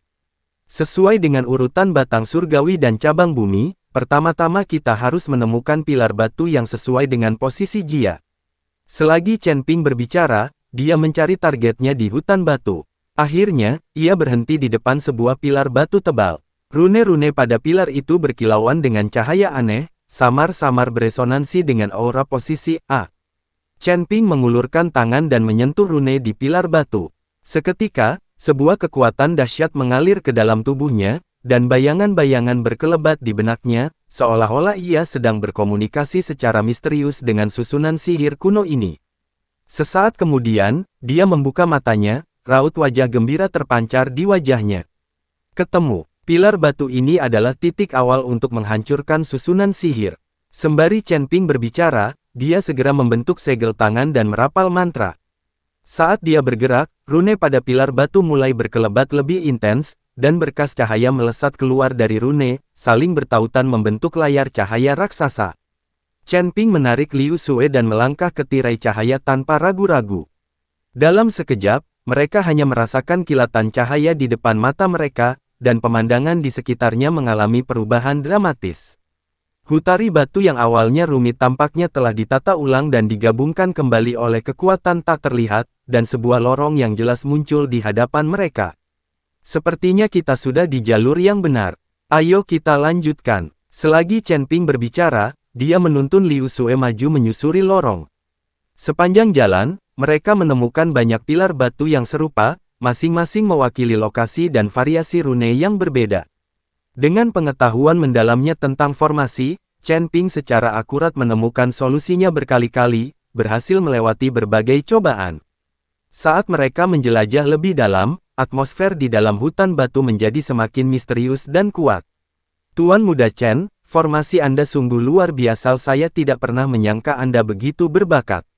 Sesuai dengan urutan batang surgawi dan cabang bumi, pertama-tama kita harus menemukan pilar batu yang sesuai dengan posisi Jia. Selagi Chen Ping berbicara, dia mencari targetnya di hutan batu. Akhirnya, ia berhenti di depan sebuah pilar batu tebal. Rune-rune pada pilar itu berkilauan dengan cahaya aneh, samar-samar beresonansi dengan aura posisi A. Chen Ping mengulurkan tangan dan menyentuh rune di pilar batu. Seketika, sebuah kekuatan dahsyat mengalir ke dalam tubuhnya, dan bayangan-bayangan berkelebat di benaknya, seolah-olah ia sedang berkomunikasi secara misterius dengan susunan sihir kuno ini. Sesaat kemudian, dia membuka matanya, raut wajah gembira terpancar di wajahnya. Ketemu, pilar batu ini adalah titik awal untuk menghancurkan susunan sihir. Sembari Chen Ping berbicara, dia segera membentuk segel tangan dan merapal mantra. Saat dia bergerak, rune pada pilar batu mulai berkelebat lebih intens, dan berkas cahaya melesat keluar dari rune, saling bertautan membentuk layar cahaya raksasa. Chen Ping menarik Liu Sue dan melangkah ke tirai cahaya tanpa ragu-ragu. Dalam sekejap, mereka hanya merasakan kilatan cahaya di depan mata mereka, dan pemandangan di sekitarnya mengalami perubahan dramatis. Hutari batu yang awalnya rumit tampaknya telah ditata ulang dan digabungkan kembali oleh kekuatan tak terlihat, dan sebuah lorong yang jelas muncul di hadapan mereka. Sepertinya kita sudah di jalur yang benar. Ayo kita lanjutkan. Selagi Chen Ping berbicara, dia menuntun Liu Sue maju menyusuri lorong. Sepanjang jalan, mereka menemukan banyak pilar batu yang serupa, masing-masing mewakili lokasi dan variasi rune yang berbeda. Dengan pengetahuan mendalamnya tentang formasi, Chen Ping secara akurat menemukan solusinya berkali-kali, berhasil melewati berbagai cobaan. Saat mereka menjelajah lebih dalam, atmosfer di dalam hutan batu menjadi semakin misterius dan kuat. Tuan Muda Chen, formasi Anda sungguh luar biasa, saya tidak pernah menyangka Anda begitu berbakat.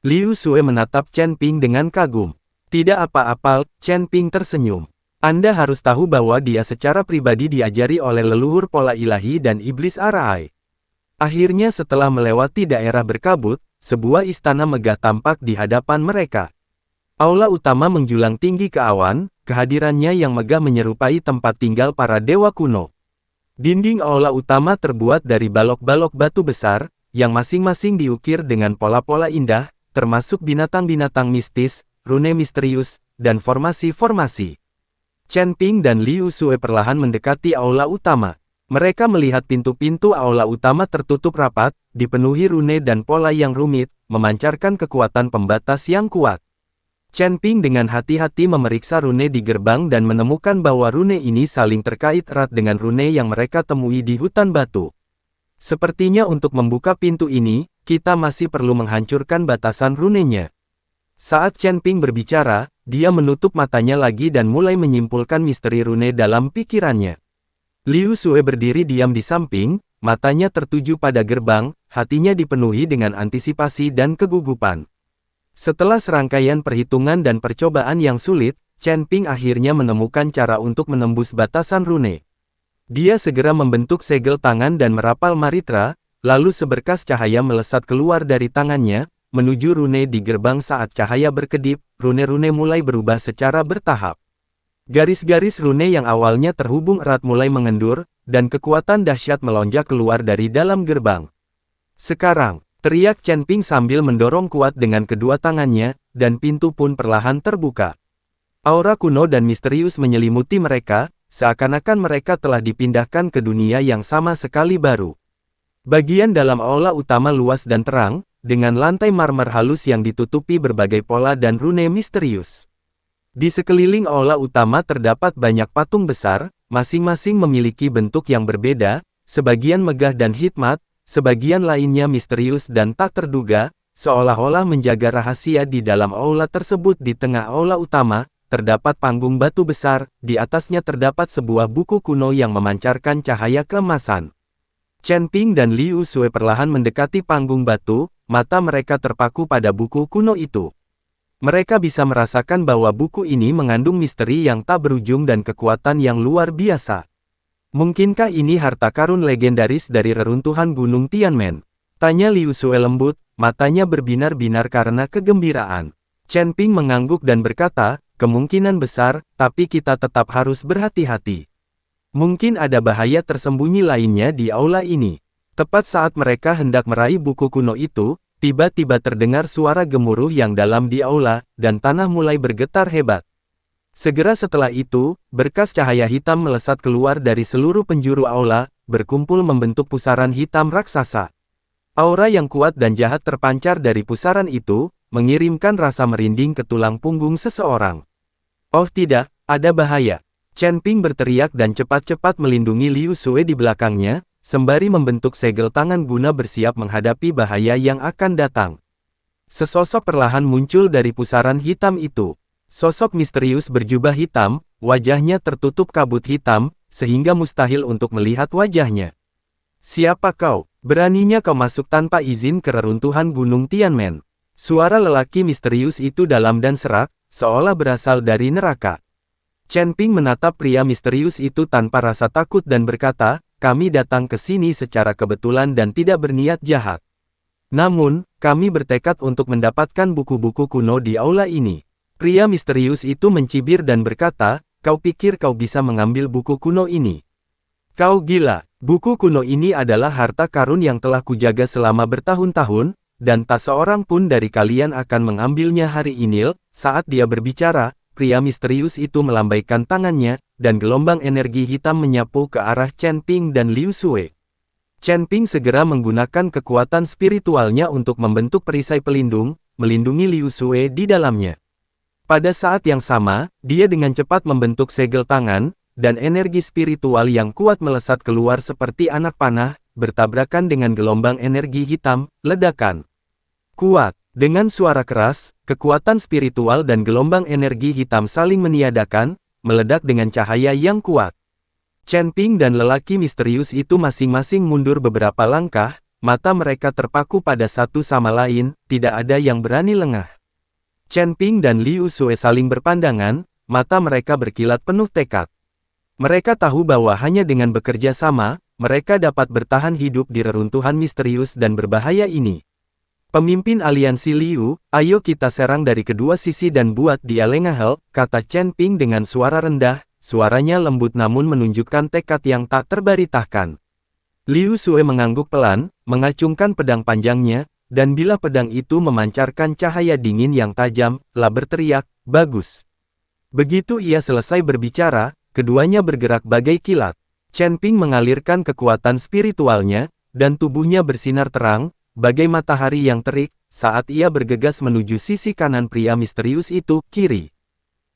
Liu Sue menatap Chen Ping dengan kagum. Tidak apa-apa, Chen Ping tersenyum. Anda harus tahu bahwa dia secara pribadi diajari oleh leluhur pola ilahi dan iblis Araai. Akhirnya setelah melewati daerah berkabut, sebuah istana megah tampak di hadapan mereka. Aula utama menjulang tinggi ke awan, kehadirannya yang megah menyerupai tempat tinggal para dewa kuno. Dinding aula utama terbuat dari balok-balok batu besar, yang masing-masing diukir dengan pola-pola indah, termasuk binatang-binatang mistis, rune misterius, dan formasi-formasi. Chen Ping dan Liu Sue perlahan mendekati aula utama. Mereka melihat pintu-pintu aula utama tertutup rapat, dipenuhi rune dan pola yang rumit, memancarkan kekuatan pembatas yang kuat. Chen Ping dengan hati-hati memeriksa rune di gerbang dan menemukan bahwa rune ini saling terkait erat dengan rune yang mereka temui di hutan batu. Sepertinya untuk membuka pintu ini, kita masih perlu menghancurkan batasan runenya. Saat Chen Ping berbicara, dia menutup matanya lagi dan mulai menyimpulkan misteri rune dalam pikirannya. Liu Sue berdiri diam di samping, matanya tertuju pada gerbang, hatinya dipenuhi dengan antisipasi dan kegugupan. Setelah serangkaian perhitungan dan percobaan yang sulit, Chen Ping akhirnya menemukan cara untuk menembus batasan rune. Dia segera membentuk segel tangan dan merapal maritra, lalu seberkas cahaya melesat keluar dari tangannya, menuju rune di gerbang. Saat cahaya berkedip, rune-rune mulai berubah secara bertahap. Garis-garis rune yang awalnya terhubung erat mulai mengendur, dan kekuatan dahsyat melonjak keluar dari dalam gerbang. Sekarang, teriak Chen Ping sambil mendorong kuat dengan kedua tangannya, dan pintu pun perlahan terbuka. Aura kuno dan misterius menyelimuti mereka, seakan-akan mereka telah dipindahkan ke dunia yang sama sekali baru. Bagian dalam aula utama luas dan terang, dengan lantai marmer halus yang ditutupi berbagai pola dan rune misterius. Di sekeliling aula utama terdapat banyak patung besar, masing-masing memiliki bentuk yang berbeda, sebagian megah dan hikmat, sebagian lainnya misterius dan tak terduga, seolah-olah menjaga rahasia di dalam aula tersebut. Di tengah aula utama, terdapat panggung batu besar, di atasnya terdapat sebuah buku kuno yang memancarkan cahaya keemasan. Chen Ping dan Liu Sui perlahan mendekati panggung batu, mata mereka terpaku pada buku kuno itu. Mereka bisa merasakan bahwa buku ini mengandung misteri yang tak berujung dan kekuatan yang luar biasa. Mungkinkah ini harta karun legendaris dari reruntuhan Gunung Tianmen? Tanya Liu Sui lembut, matanya berbinar-binar karena kegembiraan. Chen Ping mengangguk dan berkata, kemungkinan besar, tapi kita tetap harus berhati-hati. Mungkin ada bahaya tersembunyi lainnya di aula ini. Tepat saat mereka hendak meraih buku kuno itu, tiba-tiba terdengar suara gemuruh yang dalam di aula, dan tanah mulai bergetar hebat. Segera setelah itu, berkas cahaya hitam melesat keluar dari seluruh penjuru aula, berkumpul membentuk pusaran hitam raksasa. Aura yang kuat dan jahat terpancar dari pusaran itu, mengirimkan rasa merinding ke tulang punggung seseorang. Oh tidak, ada bahaya. Chen Ping berteriak dan cepat-cepat melindungi Liu Sui di belakangnya, sembari membentuk segel tangan guna bersiap menghadapi bahaya yang akan datang. Sesosok perlahan muncul dari pusaran hitam itu. Sosok misterius berjubah hitam, wajahnya tertutup kabut hitam, sehingga mustahil untuk melihat wajahnya. Siapa kau? Beraninya kau masuk tanpa izin ke reruntuhan Gunung Tianmen? Suara lelaki misterius itu dalam dan serak, seolah berasal dari neraka. Chen Ping menatap pria misterius itu tanpa rasa takut dan berkata, kami datang ke sini secara kebetulan dan tidak berniat jahat. Namun, kami bertekad untuk mendapatkan buku-buku kuno di aula ini. Pria misterius itu mencibir dan berkata, kau pikir kau bisa mengambil buku kuno ini? Kau gila. Buku kuno ini adalah harta karun yang telah kujaga selama bertahun-tahun, dan tak seorang pun dari kalian akan mengambilnya hari ini. Saat dia berbicara, pria misterius itu melambaikan tangannya, dan gelombang energi hitam menyapu ke arah Chen Ping dan Liu Sui. Chen Ping segera menggunakan kekuatan spiritualnya untuk membentuk perisai pelindung, melindungi Liu Sui di dalamnya. Pada saat yang sama, dia dengan cepat membentuk segel tangan, dan energi spiritual yang kuat melesat keluar seperti anak panah, bertabrakan dengan gelombang energi hitam, ledakan. Kuat. Dengan suara keras, kekuatan spiritual dan gelombang energi hitam saling meniadakan, meledak dengan cahaya yang kuat. Chen Ping dan lelaki misterius itu masing-masing mundur beberapa langkah, mata mereka terpaku pada satu sama lain, tidak ada yang berani lengah. Chen Ping dan Liu Sui saling berpandangan, mata mereka berkilat penuh tekad. Mereka tahu bahwa hanya dengan bekerja sama, mereka dapat bertahan hidup di reruntuhan misterius dan berbahaya ini. Pemimpin aliansi Liu, ayo kita serang dari kedua sisi dan buat dia lengah, kata Chen Ping dengan suara rendah, suaranya lembut namun menunjukkan tekad yang tak terbaritahkan. Liu Sui mengangguk pelan, mengacungkan pedang panjangnya, dan bila pedang itu memancarkan cahaya dingin yang tajam, lah berteriak, bagus. Begitu ia selesai berbicara, keduanya bergerak bagai kilat. Chen Ping mengalirkan kekuatan spiritualnya, dan tubuhnya bersinar terang, bagai matahari yang terik, saat ia bergegas menuju sisi kanan pria misterius itu, kiri.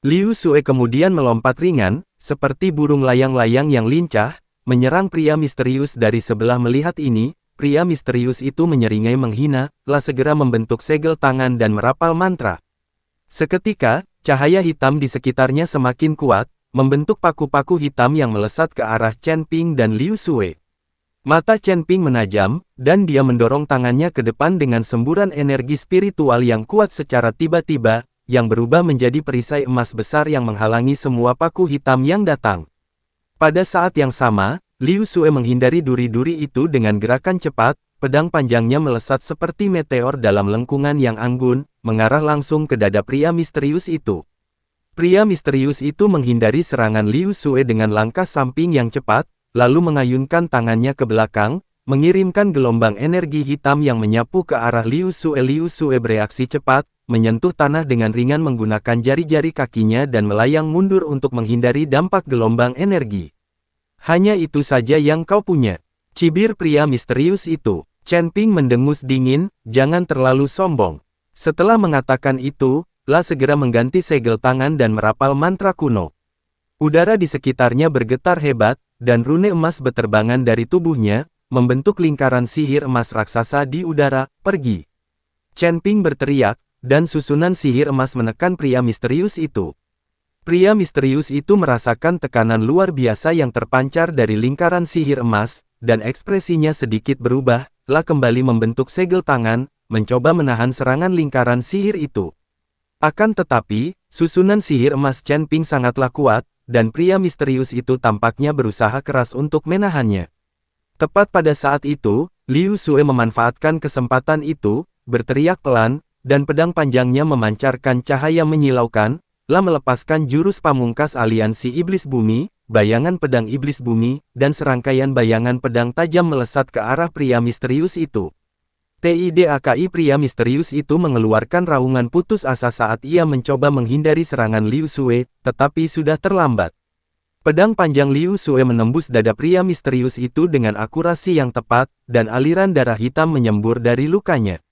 Liu Sui kemudian melompat ringan, seperti burung layang-layang yang lincah, menyerang pria misterius dari sebelah. Melihat ini, pria misterius itu menyeringai menghina, lah segera membentuk segel tangan dan merapal mantra. Seketika, cahaya hitam di sekitarnya semakin kuat, membentuk paku-paku hitam yang melesat ke arah Chen Ping dan Liu Sui. Mata Chen Ping menajam, dan dia mendorong tangannya ke depan dengan semburan energi spiritual yang kuat secara tiba-tiba, yang berubah menjadi perisai emas besar yang menghalangi semua paku hitam yang datang. Pada saat yang sama, Liu Sui menghindari duri-duri itu dengan gerakan cepat, pedang panjangnya melesat seperti meteor dalam lengkungan yang anggun, mengarah langsung ke dada pria misterius itu. Pria misterius itu menghindari serangan Liu Sui dengan langkah samping yang cepat, lalu mengayunkan tangannya ke belakang, mengirimkan gelombang energi hitam yang menyapu ke arah Liu Sui. Liu Sui bereaksi cepat, menyentuh tanah dengan ringan menggunakan jari-jari kakinya dan melayang mundur untuk menghindari dampak gelombang energi. Hanya itu saja yang kau punya, cibir pria misterius itu. Chen Ping mendengus dingin, jangan terlalu sombong. Setelah mengatakan itu, lah segera mengganti segel tangan dan merapal mantra kuno. Udara di sekitarnya bergetar hebat, dan rune emas beterbangan dari tubuhnya, membentuk lingkaran sihir emas raksasa di udara, pergi. Chen Ping berteriak, dan susunan sihir emas menekan pria misterius itu. Pria misterius itu merasakan tekanan luar biasa yang terpancar dari lingkaran sihir emas, dan ekspresinya sedikit berubah, kembali membentuk segel tangan, mencoba menahan serangan lingkaran sihir itu. Akan tetapi, susunan sihir emas Chen Ping sangatlah kuat, dan pria misterius itu tampaknya berusaha keras untuk menahannya. Tepat pada saat itu, Liu Sue memanfaatkan kesempatan itu, berteriak pelan, dan pedang panjangnya memancarkan cahaya menyilaukan, melepaskan jurus pamungkas aliansi iblis bumi, bayangan pedang iblis bumi, dan serangkaian bayangan pedang tajam melesat ke arah pria misterius itu. TIDAKI pria misterius itu mengeluarkan raungan putus asa saat ia mencoba menghindari serangan Liu Sue, tetapi sudah terlambat. Pedang panjang Liu Sue menembus dada pria misterius itu dengan akurasi yang tepat, dan aliran darah hitam menyembur dari lukanya.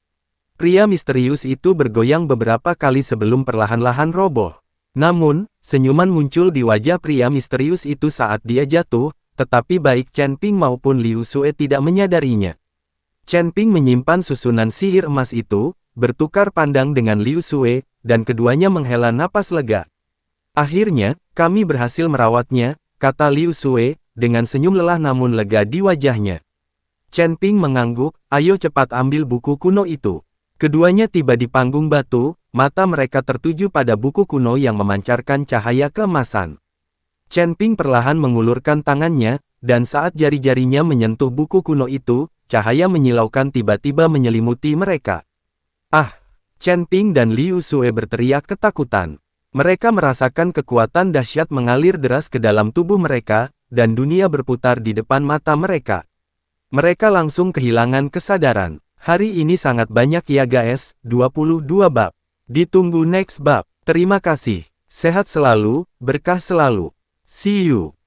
Pria misterius itu bergoyang beberapa kali sebelum perlahan-lahan roboh. Namun, senyuman muncul di wajah pria misterius itu saat dia jatuh, tetapi baik Chen Ping maupun Liu Sue tidak menyadarinya. Chen Ping menyimpan susunan sihir emas itu, bertukar pandang dengan Liu Sue, dan keduanya menghela napas lega. Akhirnya, kami berhasil merawatnya, kata Liu Sue, dengan senyum lelah namun lega di wajahnya. Chen Ping mengangguk, ayo cepat ambil buku kuno itu. Keduanya tiba di panggung batu, mata mereka tertuju pada buku kuno yang memancarkan cahaya keemasan. Chen Ping perlahan mengulurkan tangannya, dan saat jari-jarinya menyentuh buku kuno itu, cahaya menyilaukan tiba-tiba menyelimuti mereka. Ah! Chen Ping dan Liu Sue berteriak ketakutan. Mereka merasakan kekuatan dahsyat mengalir deras ke dalam tubuh mereka, dan dunia berputar di depan mata mereka. Mereka langsung kehilangan kesadaran. Hari ini sangat banyak ya guys, 22 bab. Ditunggu next bab. Terima kasih. Sehat selalu, berkah selalu. See you.